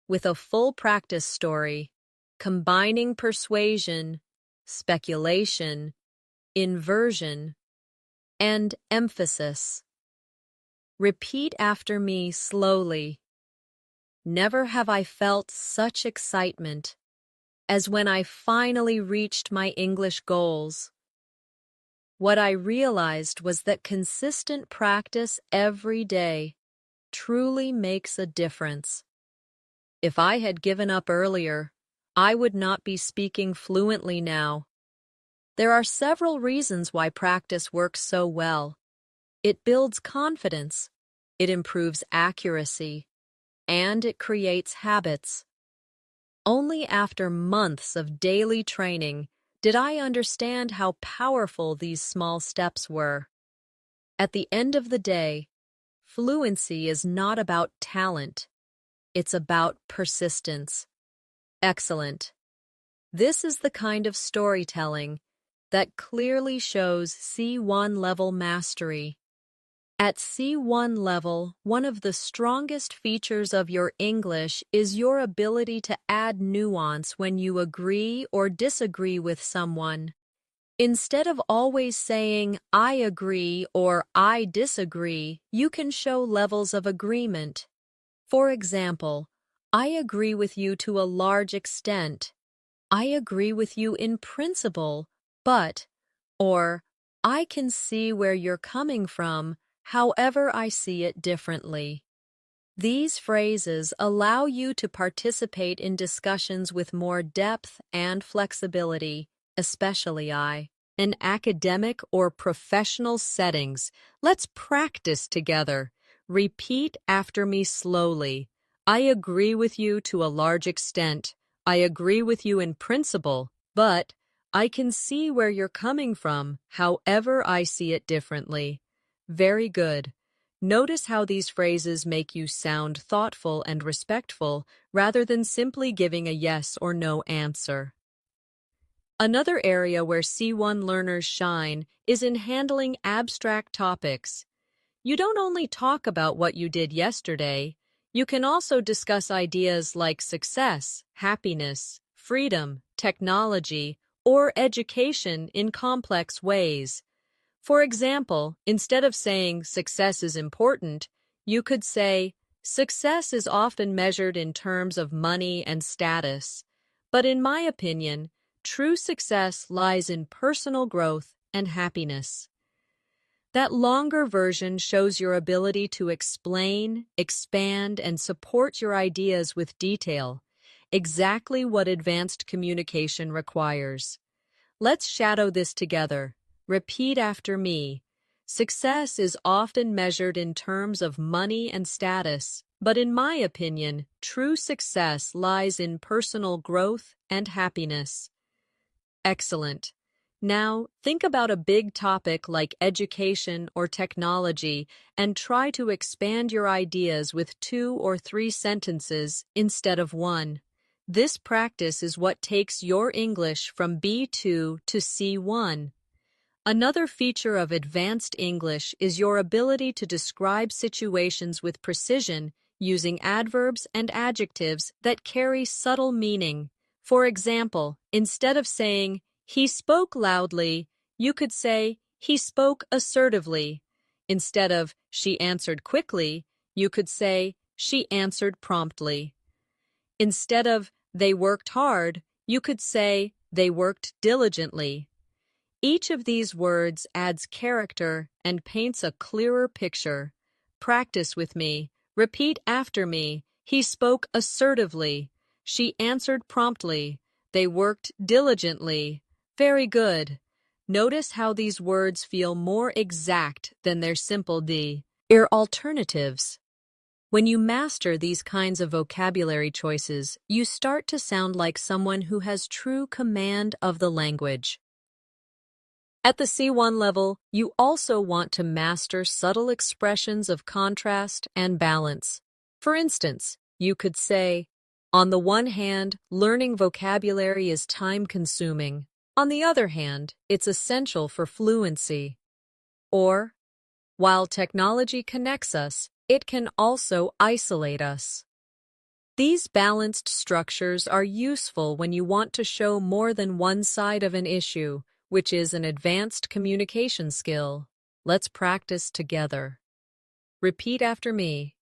with a full practice story, combining persuasion, speculation, inversion, and emphasis. Repeat after me slowly. Never have I felt such excitement as when I finally reached my English goals. What I realized was that consistent practice every day truly makes a difference. If I had given up earlier, I would not be speaking fluently now. There are several reasons why practice works so well. It builds confidence, it improves accuracy, and it creates habits. Only after months of daily training did I understand how powerful these small steps were. At the end of the day, fluency is not about talent. It's about persistence. Excellent. This is the kind of storytelling that clearly shows C1 level mastery. At C1 level, one of the strongest features of your English is your ability to add nuance when you agree or disagree with someone. Instead of always saying, I agree or I disagree, you can show levels of agreement. For example, I agree with you to a large extent. I agree with you in principle, but, or, I can see where you're coming from, however I see it differently. These phrases allow you to participate in discussions with more depth and flexibility, especially in academic or professional settings. Let's practice together. Repeat after me slowly. I agree with you to a large extent. I agree with you in principle, but I can see where you're coming from, however I see it differently. Very good. Notice how these phrases make you sound thoughtful and respectful rather than simply giving a yes or no answer. Another area where C1 learners shine is in handling abstract topics. You don't only talk about what you did yesterday, you can also discuss ideas like success, happiness, freedom, technology, or education in complex ways. For example, instead of saying success is important, you could say success is often measured in terms of money and status. But in my opinion, true success lies in personal growth and happiness. That longer version shows your ability to explain, expand, and support your ideas with detail, exactly what advanced communication requires. Let's shadow this together. Repeat after me. Success is often measured in terms of money and status, but in my opinion, true success lies in personal growth and happiness. Excellent. Now, think about a big topic like education or technology and try to expand your ideas with 2 or 3 sentences instead of 1. This practice is what takes your English from B2 to C1. Another feature of advanced English is your ability to describe situations with precision using adverbs and adjectives that carry subtle meaning. For example, instead of saying, "He spoke loudly," you could say, "He spoke assertively." Instead of, "She answered quickly," you could say, "She answered promptly." Instead of, "They worked hard," you could say, "They worked diligently." Each of these words adds character and paints a clearer picture. Practice with me. Repeat after me. He spoke assertively. She answered promptly. They worked diligently. Very good. Notice how these words feel more exact than their simple D. Alternatives. When you master these kinds of vocabulary choices, you start to sound like someone who has true command of the language. At the C1 level, you also want to master subtle expressions of contrast and balance. For instance, you could say, "On the one hand, learning vocabulary is time-consuming. On the other hand, it's essential for fluency." Or, "While technology connects us, it can also isolate us." These balanced structures are useful when you want to show more than one side of an issue, which is an advanced communication skill. Let's practice together. Repeat after me.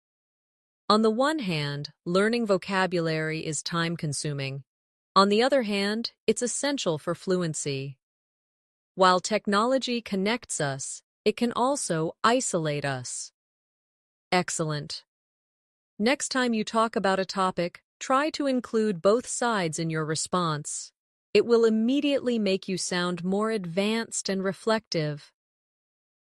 On the one hand, learning vocabulary is time-consuming. On the other hand, it's essential for fluency. While technology connects us, it can also isolate us. Excellent. Next time you talk about a topic, try to include both sides in your response. It will immediately make you sound more advanced and reflective.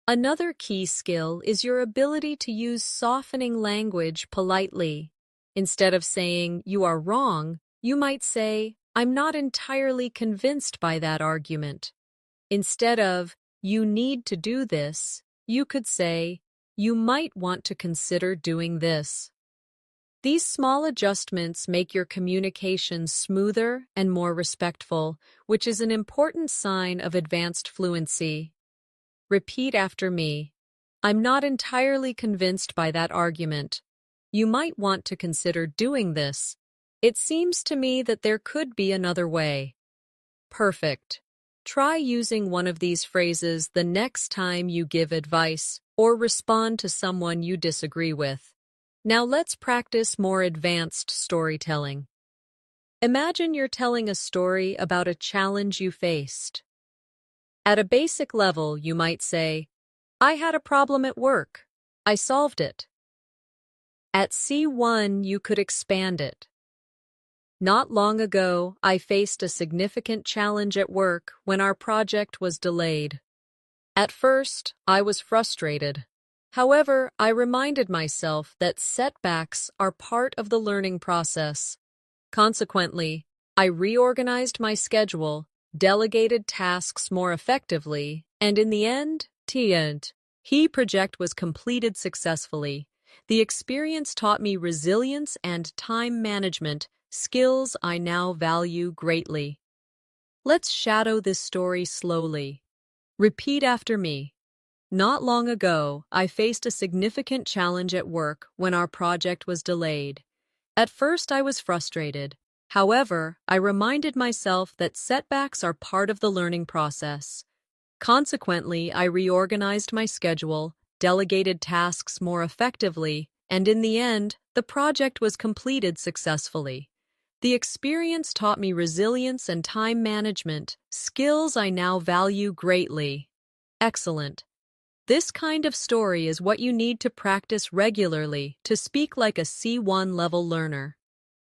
Another key skill is your ability to use softening language politely. Instead of saying, "You are wrong," you might say, "I'm not entirely convinced by that argument." Instead of, "You need to do this," you could say, "You might want to consider doing this." These small adjustments make your communication smoother and more respectful, which is an important sign of advanced fluency. Repeat after me. I'm not entirely convinced by that argument. You might want to consider doing this. It seems to me that there could be another way. Perfect. Try using one of these phrases the next time you give advice or respond to someone you disagree with. Now let's practice more advanced storytelling. Imagine you're telling a story about a challenge you faced. At a basic level, you might say, "I had a problem at work. I solved it." At C1, you could expand it. "Not long ago, I faced a significant challenge at work when our project was delayed. At first, I was frustrated. However, I reminded myself that setbacks are part of the learning process. Consequently, I reorganized my schedule, delegated tasks more effectively, and in the end, he project was completed successfully. The experience taught me resilience and time management, skills I now value greatly. Let's shadow this story slowly. Repeat after me. Not long ago, I faced a significant challenge at work when our project was delayed. At first, I was frustrated. However, I reminded myself that setbacks are part of the learning process. Consequently, I reorganized my schedule, delegated tasks more effectively, and in the end, the project was completed successfully. The experience taught me resilience and time management, skills I now value greatly. Excellent. This kind of story is what you need to practice regularly to speak like a C1 level learner.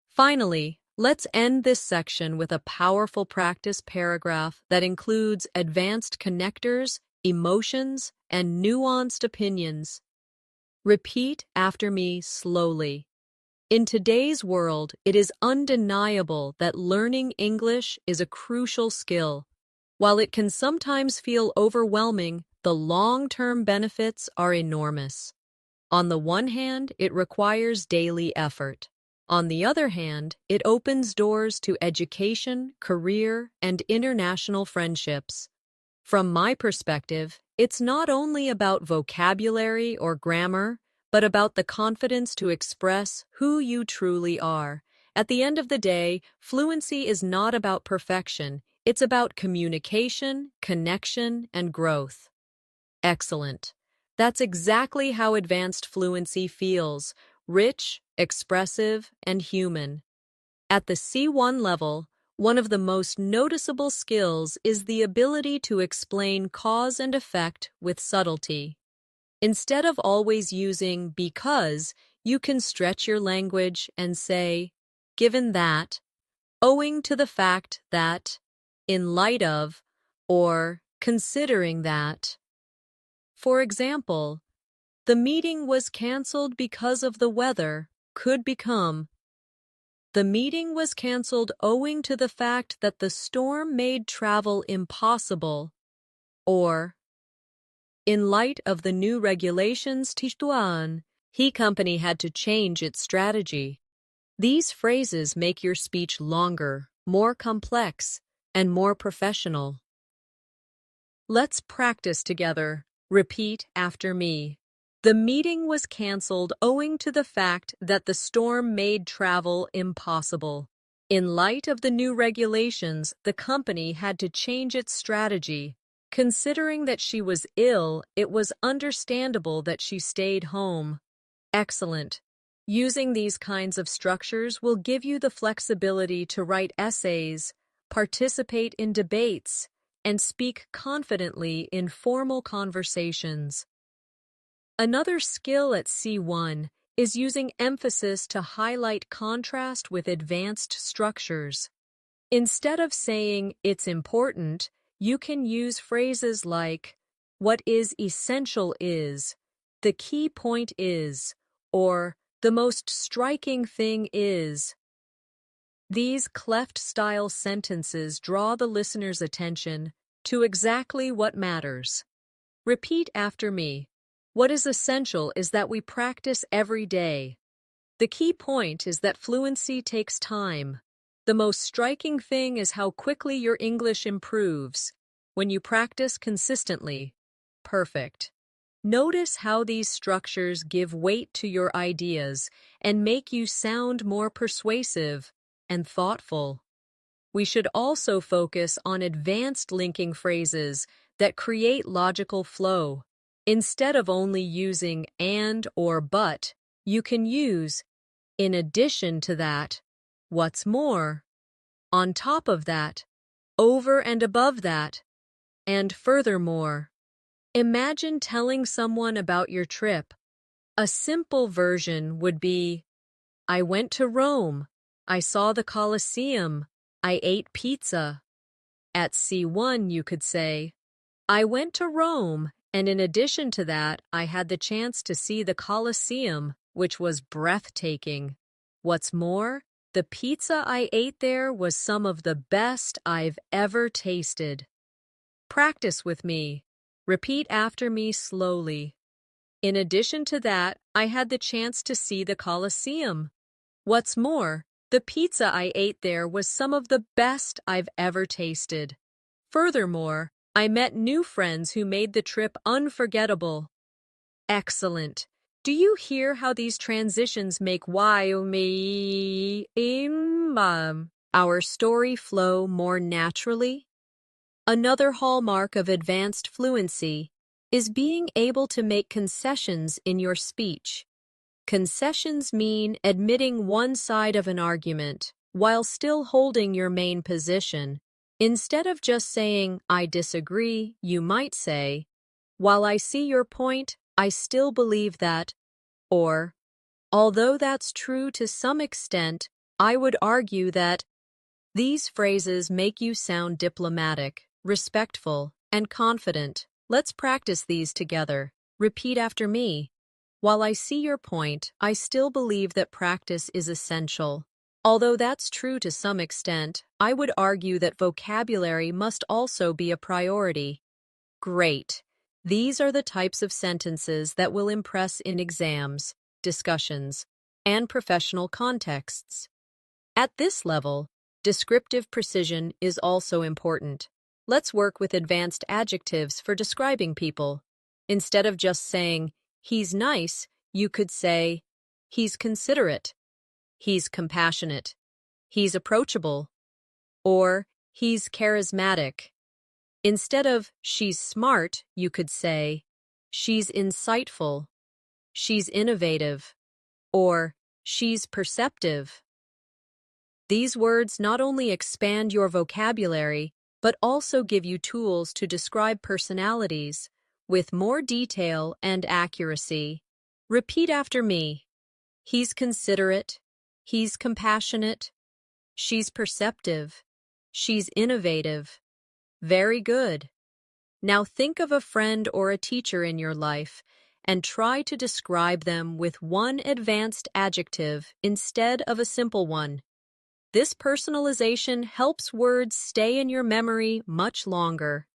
Finally, let's end this section with a powerful practice paragraph that includes advanced connectors, emotions, and nuanced opinions. Repeat after me slowly. In today's world, it is undeniable that learning English is a crucial skill. While it can sometimes feel overwhelming, the long-term benefits are enormous. On the one hand, it requires daily effort. On the other hand, it opens doors to education, career, and international friendships. From my perspective, it's not only about vocabulary or grammar, but about the confidence to express who you truly are. At the end of the day, fluency is not about perfection. It's about communication, connection, and growth. Excellent. That's exactly how advanced fluency feels: rich, expressive, and human. At the C1 level, one of the most noticeable skills is the ability to explain cause and effect with subtlety. Instead of always using because, you can stretch your language and say, given that, owing to the fact that, in light of, or considering that. For example, the meeting was canceled because of the weather could become, the meeting was canceled owing to the fact that the storm made travel impossible, or, in light of the new regulations, he company had to change its strategy. These phrases make your speech longer, more complex, and more professional. Let's practice together. Repeat after me. The meeting was canceled owing to the fact that the storm made travel impossible. In light of the new regulations, the company had to change its strategy. Considering that she was ill, it was understandable that she stayed home. Excellent. Using these kinds of structures will give you the flexibility to write essays, participate in debates, and speak confidently in formal conversations. Another skill at C1 is using emphasis to highlight contrast with advanced structures. Instead of saying it's important, you can use phrases like, what is essential is, the key point is, or the most striking thing is. These cleft-style sentences draw the listener's attention to exactly what matters. Repeat after me. What is essential is that we practice every day. The key point is that fluency takes time. The most striking thing is how quickly your English improves when you practice consistently. Perfect. Notice how these structures give weight to your ideas and make you sound more persuasive and thoughtful. We should also focus on advanced linking phrases that create logical flow. Instead of only using and or but, you can use in addition to that, what's more, on top of that, over and above that, and furthermore. Imagine telling someone about your trip. A simple version would be, I went to Rome, I saw the Colosseum, I ate pizza. At C1 you could say, I went to Rome, and in addition to that, I had the chance to see the Colosseum, which was breathtaking. What's more, The pizza I ate there was some of the best I've ever tasted. Practice with me. Repeat after me slowly. In addition to that, I had the chance to see the Colosseum. What's more, the pizza I ate there was some of the best I've ever tasted. Furthermore, I met new friends who made the trip unforgettable. Excellent. Do you hear how these transitions make our story flow more naturally? Another hallmark of advanced fluency is being able to make concessions in your speech. Concessions mean admitting one side of an argument while still holding your main position. Instead of just saying, "I disagree," you might say, "While I see your point, I still believe that," or, "Although that's true to some extent, I would argue that." These phrases make you sound diplomatic, respectful, and confident. Let's practice these together. Repeat after me. While I see your point, I still believe that practice is essential. Although that's true to some extent, I would argue that vocabulary must also be a priority. Great. These are the types of sentences that will impress in exams, discussions, and professional contexts. At this level, descriptive precision is also important. Let's work with advanced adjectives for describing people. Instead of just saying, "He's nice," you could say, "He's considerate," "He's compassionate," "He's approachable," or "He's charismatic." Instead of "she's smart," you could say, "She's insightful," "She's innovative," or "She's perceptive." These words not only expand your vocabulary, but also give you tools to describe personalities with more detail and accuracy. Repeat after me. He's considerate. He's compassionate. She's perceptive. She's innovative. Very good. Now think of a friend or a teacher in your life and try to describe them with one advanced adjective instead of a simple one. This personalization helps words stay in your memory much longer.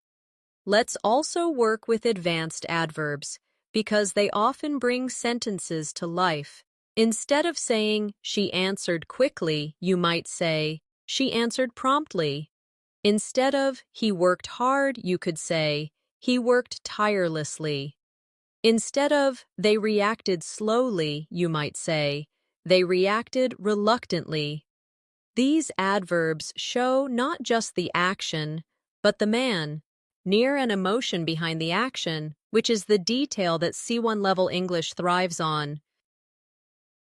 Let's also work with advanced adverbs because they often bring sentences to life. Instead of saying, "She answered quickly," you might say, "She answered promptly." Instead of, "He worked hard," you could say, "He worked tirelessly." Instead of, "They reacted slowly," you might say, "They reacted reluctantly." These adverbs show not just the action, but the man, near an emotion behind the action, which is the detail that C1 level English thrives on.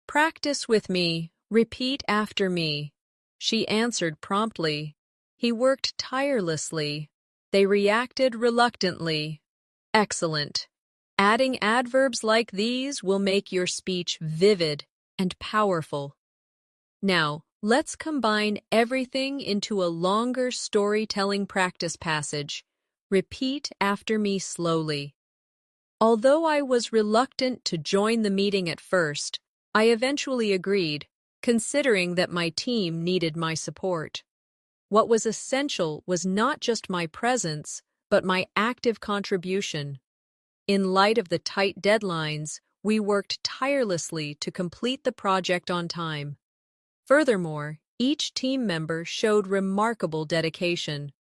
Practice with me. Repeat after me. She answered promptly. He worked tirelessly. They reacted reluctantly. Excellent. Adding adverbs like these will make your speech vivid and powerful. Now, let's combine everything into a longer storytelling practice passage. Repeat after me slowly. Although I was reluctant to join the meeting at first, I eventually agreed, considering that my team needed my support. What was essential was not just my presence, but my active contribution. In light of the tight deadlines, we worked tirelessly to complete the project on time. Furthermore, each team member showed remarkable dedication.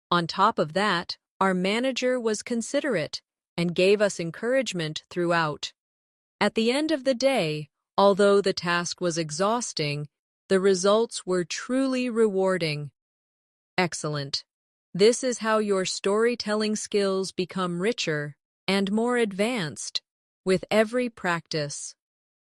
On top of that, our manager was considerate and gave us encouragement throughout. At the end of the day, although the task was exhausting, the results were truly rewarding. Excellent. This is how your storytelling skills become richer and more advanced with every practice.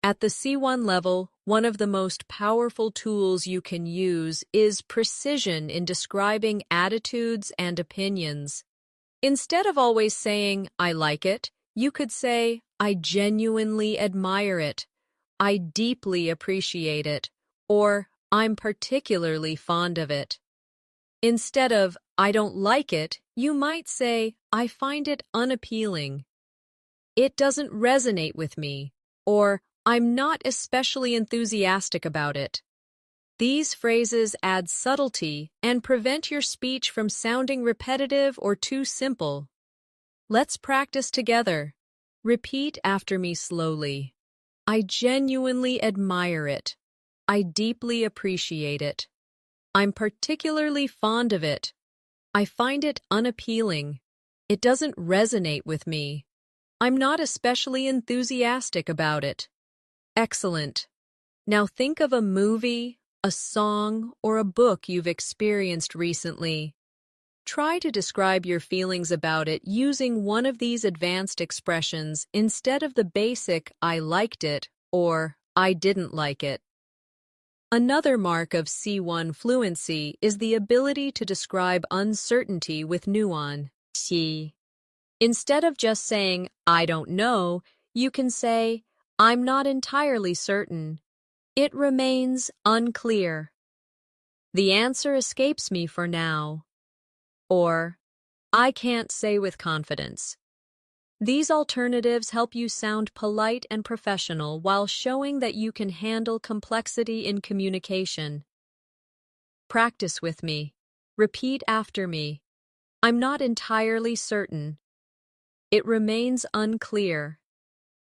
At the C1 level, one of the most powerful tools you can use is precision in describing attitudes and opinions. Instead of always saying, "I like it," you could say, "I genuinely admire it," "I deeply appreciate it," or "I'm particularly fond of it." Instead of, "I don't like it," you might say, "I find it unappealing," "It doesn't resonate with me," or "I'm not especially enthusiastic about it." These phrases add subtlety and prevent your speech from sounding repetitive or too simple. Let's practice together. Repeat after me slowly. I genuinely admire it. I deeply appreciate it. I'm particularly fond of it. I find it unappealing. It doesn't resonate with me. I'm not especially enthusiastic about it. Excellent. Now think of a movie, a song, or a book you've experienced recently. Try to describe your feelings about it using one of these advanced expressions instead of the basic "I liked it" or "I didn't like it." Another mark of C1 fluency is the ability to describe uncertainty with nuance. Instead of just saying, "I don't know," you can say, "I'm not entirely certain. It remains unclear. The answer escapes me for now." Or, "I can't say with confidence." These alternatives help you sound polite and professional while showing that you can handle complexity in communication. Practice with me. Repeat after me. I'm not entirely certain. It remains unclear.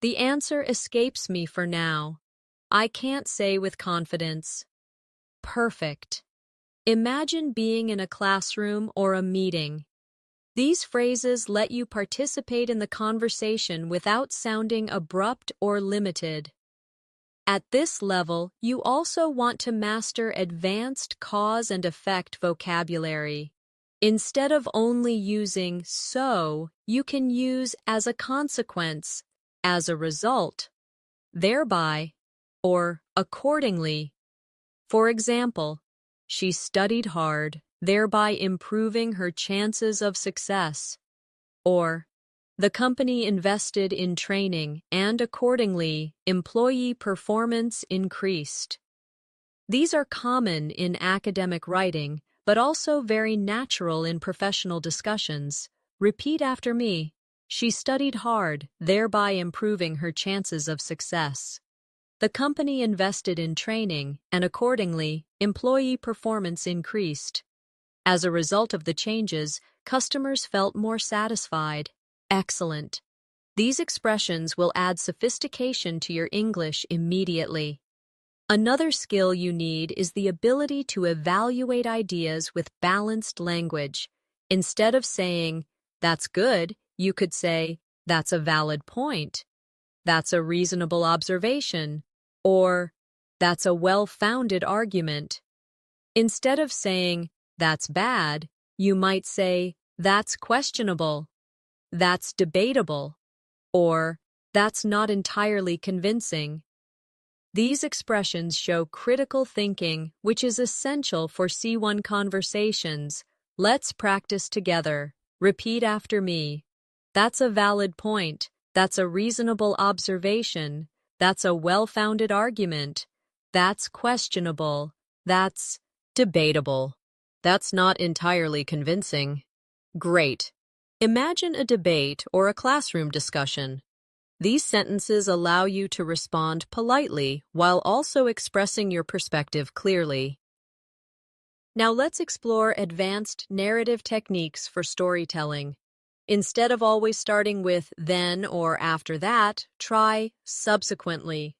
The answer escapes me for now. I can't say with confidence. Perfect. Imagine being in a classroom or a meeting. These phrases let you participate in the conversation without sounding abrupt or limited. At this level, you also want to master advanced cause and effect vocabulary. Instead of only using "so," you can use "as a consequence," "as a result," "thereby," or "accordingly." For example, she studied hard, thereby improving her chances of success. Or, the company invested in training and accordingly, employee performance increased. These are common in academic writing, but also very natural in professional discussions. Repeat after me. She studied hard, thereby improving her chances of success. The company invested in training, and accordingly, employee performance increased. As a result of the changes, customers felt more satisfied. Excellent. These expressions will add sophistication to your English immediately. Another skill you need is the ability to evaluate ideas with balanced language. Instead of saying, "That's good," you could say, "That's a valid point," "That's a reasonable observation," or "That's a well-founded argument." Instead of saying, "That's bad," you might say, "That's questionable," "That's debatable," or "That's not entirely convincing." These expressions show critical thinking, which is essential for C1 conversations. Let's practice together. Repeat after me. That's a valid point. That's a reasonable observation. That's a well-founded argument. That's questionable. That's debatable. That's not entirely convincing. Great. Imagine a debate or a classroom discussion. These sentences allow you to respond politely while also expressing your perspective clearly. Now let's explore advanced narrative techniques for storytelling. Instead of always starting with "then" or "after that," try "subsequently,"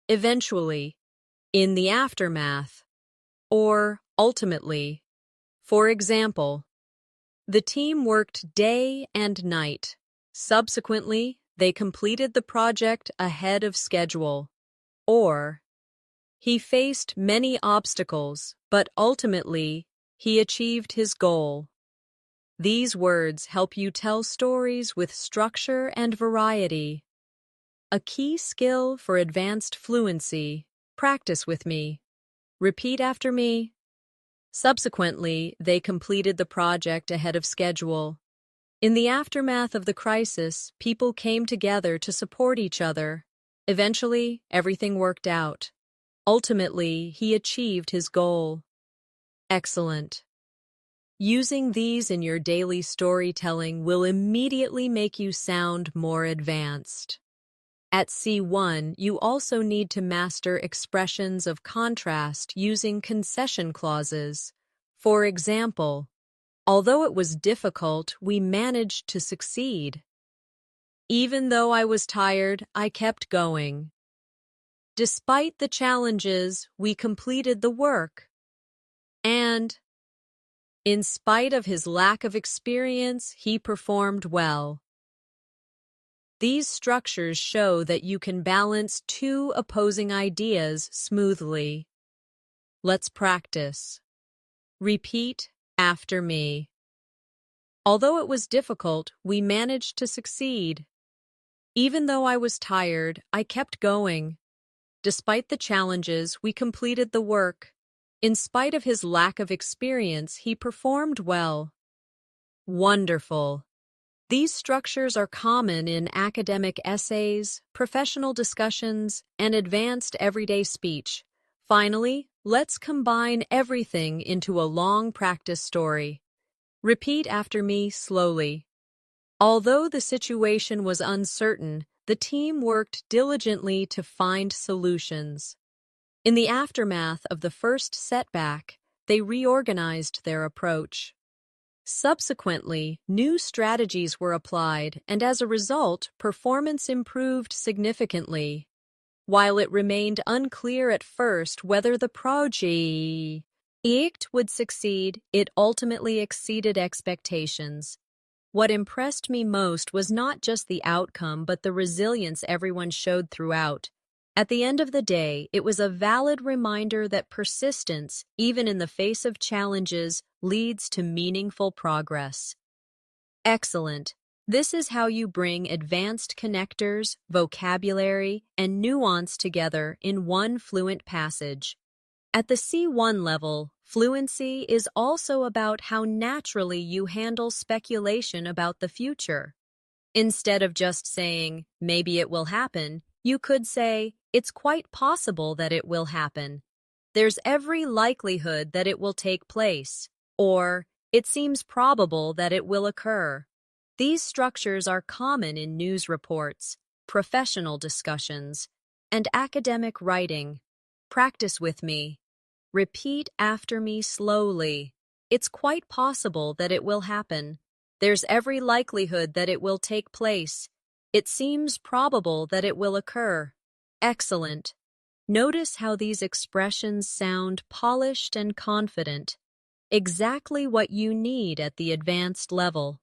"eventually," "in the aftermath," or "ultimately." For example, the team worked day and night. Subsequently, they completed the project ahead of schedule. Or, he faced many obstacles, but ultimately, he achieved his goal. These words help you tell stories with structure and variety. A key skill for advanced fluency. Practice with me. Repeat after me. Subsequently, they completed the project ahead of schedule. In the aftermath of the crisis, people came together to support each other. Eventually, everything worked out. Ultimately, he achieved his goal. Excellent. Using these in your daily storytelling will immediately make you sound more advanced. At C1, you also need to master expressions of contrast using concession clauses. For example, although it was difficult, we managed to succeed. Even though I was tired, I kept going. Despite the challenges, we completed the work. And, in spite of his lack of experience, he performed well. These structures show that you can balance two opposing ideas smoothly. Let's practice. Repeat after me. Although it was difficult, we managed to succeed. Even though I was tired, I kept going. Despite the challenges, we completed the work. In spite of his lack of experience, he performed well. Wonderful. These structures are common in academic essays, professional discussions, and advanced everyday speech. Finally, let's combine everything into a long practice story. Repeat after me slowly. Although the situation was uncertain, the team worked diligently to find solutions. In the aftermath of the first setback, they reorganized their approach. Subsequently, new strategies were applied, and as a result, performance improved significantly. While it remained unclear at first whether the project would succeed, it ultimately exceeded expectations. What impressed me most was not just the outcome, but the resilience everyone showed throughout. At the end of the day, it was a valid reminder that persistence, even in the face of challenges, leads to meaningful progress. Excellent. This is how you bring advanced connectors, vocabulary, and nuance together in one fluent passage. At the C1 level, fluency is also about how naturally you handle speculation about the future. Instead of just saying, maybe it will happen, you could say, it's quite possible that it will happen. There's every likelihood that it will take place. Or, it seems probable that it will occur. These structures are common in news reports, professional discussions, and academic writing. Practice with me. Repeat after me slowly. It's quite possible that it will happen. There's every likelihood that it will take place. It seems probable that it will occur. Excellent. Notice how these expressions sound polished and confident. Exactly what you need at the advanced level.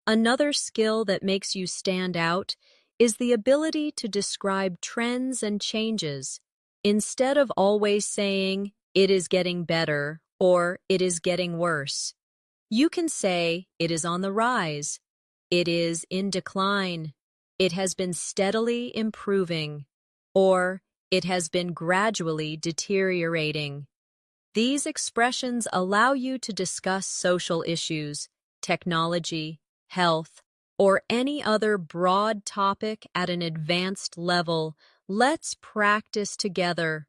Another skill that makes you stand out is the ability to describe trends and changes. Instead of always saying, it is getting better or it is getting worse, you can say, it is on the rise, it is in decline, it has been steadily improving, or it has been gradually deteriorating. These expressions allow you to discuss social issues, technology, health, or any other broad topic at an advanced level. Let's practice together.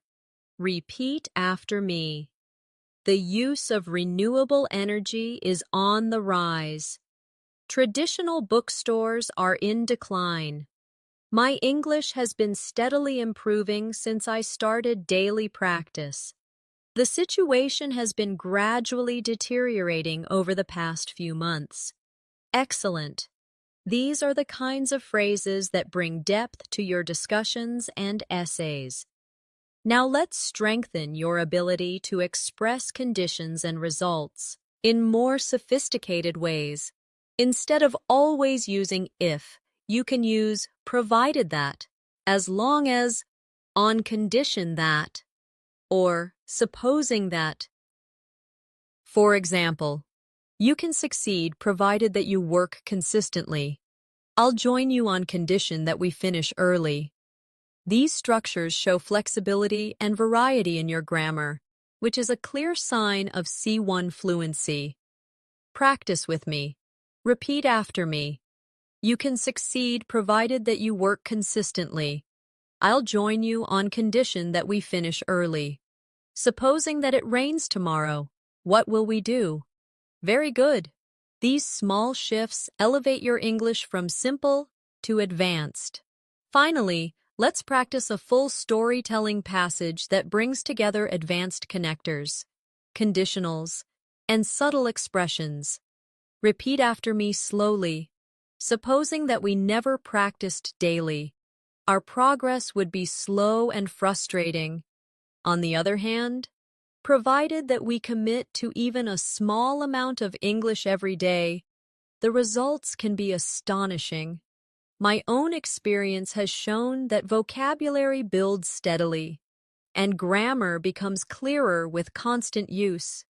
Repeat after me. The use of renewable energy is on the rise. Traditional bookstores are in decline. My English has been steadily improving since I started daily practice. The situation has been gradually deteriorating over the past few months. Excellent. These are the kinds of phrases that bring depth to your discussions and essays. Now let's strengthen your ability to express conditions and results in more sophisticated ways. Instead of always using if, you can use provided that, as long as, on condition that, or supposing that. For example, you can succeed provided that you work consistently. I'll join you on condition that we finish early. These structures show flexibility and variety in your grammar, which is a clear sign of C1 fluency. Practice with me. Repeat after me. You can succeed provided that you work consistently. I'll join you on condition that we finish early. Supposing that it rains tomorrow, what will we do? Very good. These small shifts elevate your English from simple to advanced. Finally, let's practice a full storytelling passage that brings together advanced connectors, conditionals, and subtle expressions. Repeat after me slowly. Supposing that we never practiced daily, our progress would be slow and frustrating. On the other hand, provided that we commit to even a small amount of English every day, the results can be astonishing. My own experience has shown that vocabulary builds steadily, and grammar becomes clearer with constant use.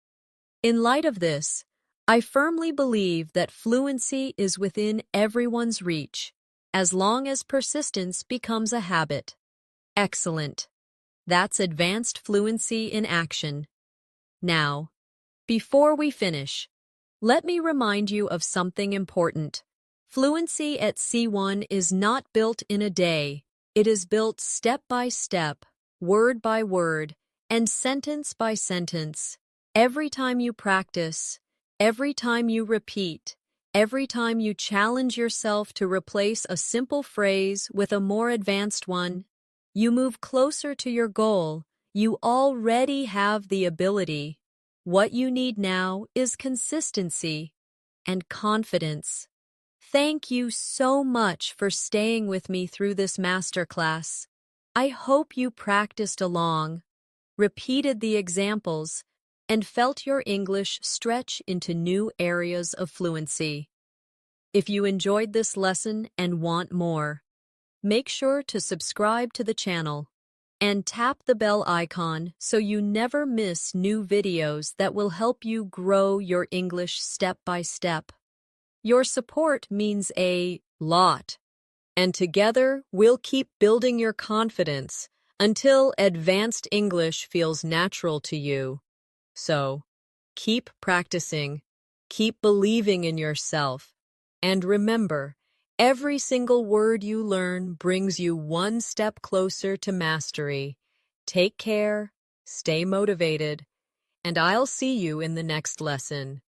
In light of this, I firmly believe that fluency is within everyone's reach, as long as persistence becomes a habit. Excellent. That's advanced fluency in action. Now, before we finish, let me remind you of something important. Fluency at C1 is not built in a day. It is built step by step, word by word, and sentence by sentence. Every time you practice, every time you repeat, every time you challenge yourself to replace a simple phrase with a more advanced one, you move closer to your goal. You already have the ability. What you need now is consistency and confidence. Thank you so much for staying with me through this masterclass. I hope you practiced along, repeated the examples, and felt your English stretch into new areas of fluency. If you enjoyed this lesson and want more, make sure to subscribe to the channel and tap the bell icon so you never miss new videos that will help you grow your English step by step. Your support means a lot, and together we'll keep building your confidence until advanced English feels natural to you. So, keep practicing, keep believing in yourself, and remember, every single word you learn brings you one step closer to mastery. Take care, stay motivated, and I'll see you in the next lesson.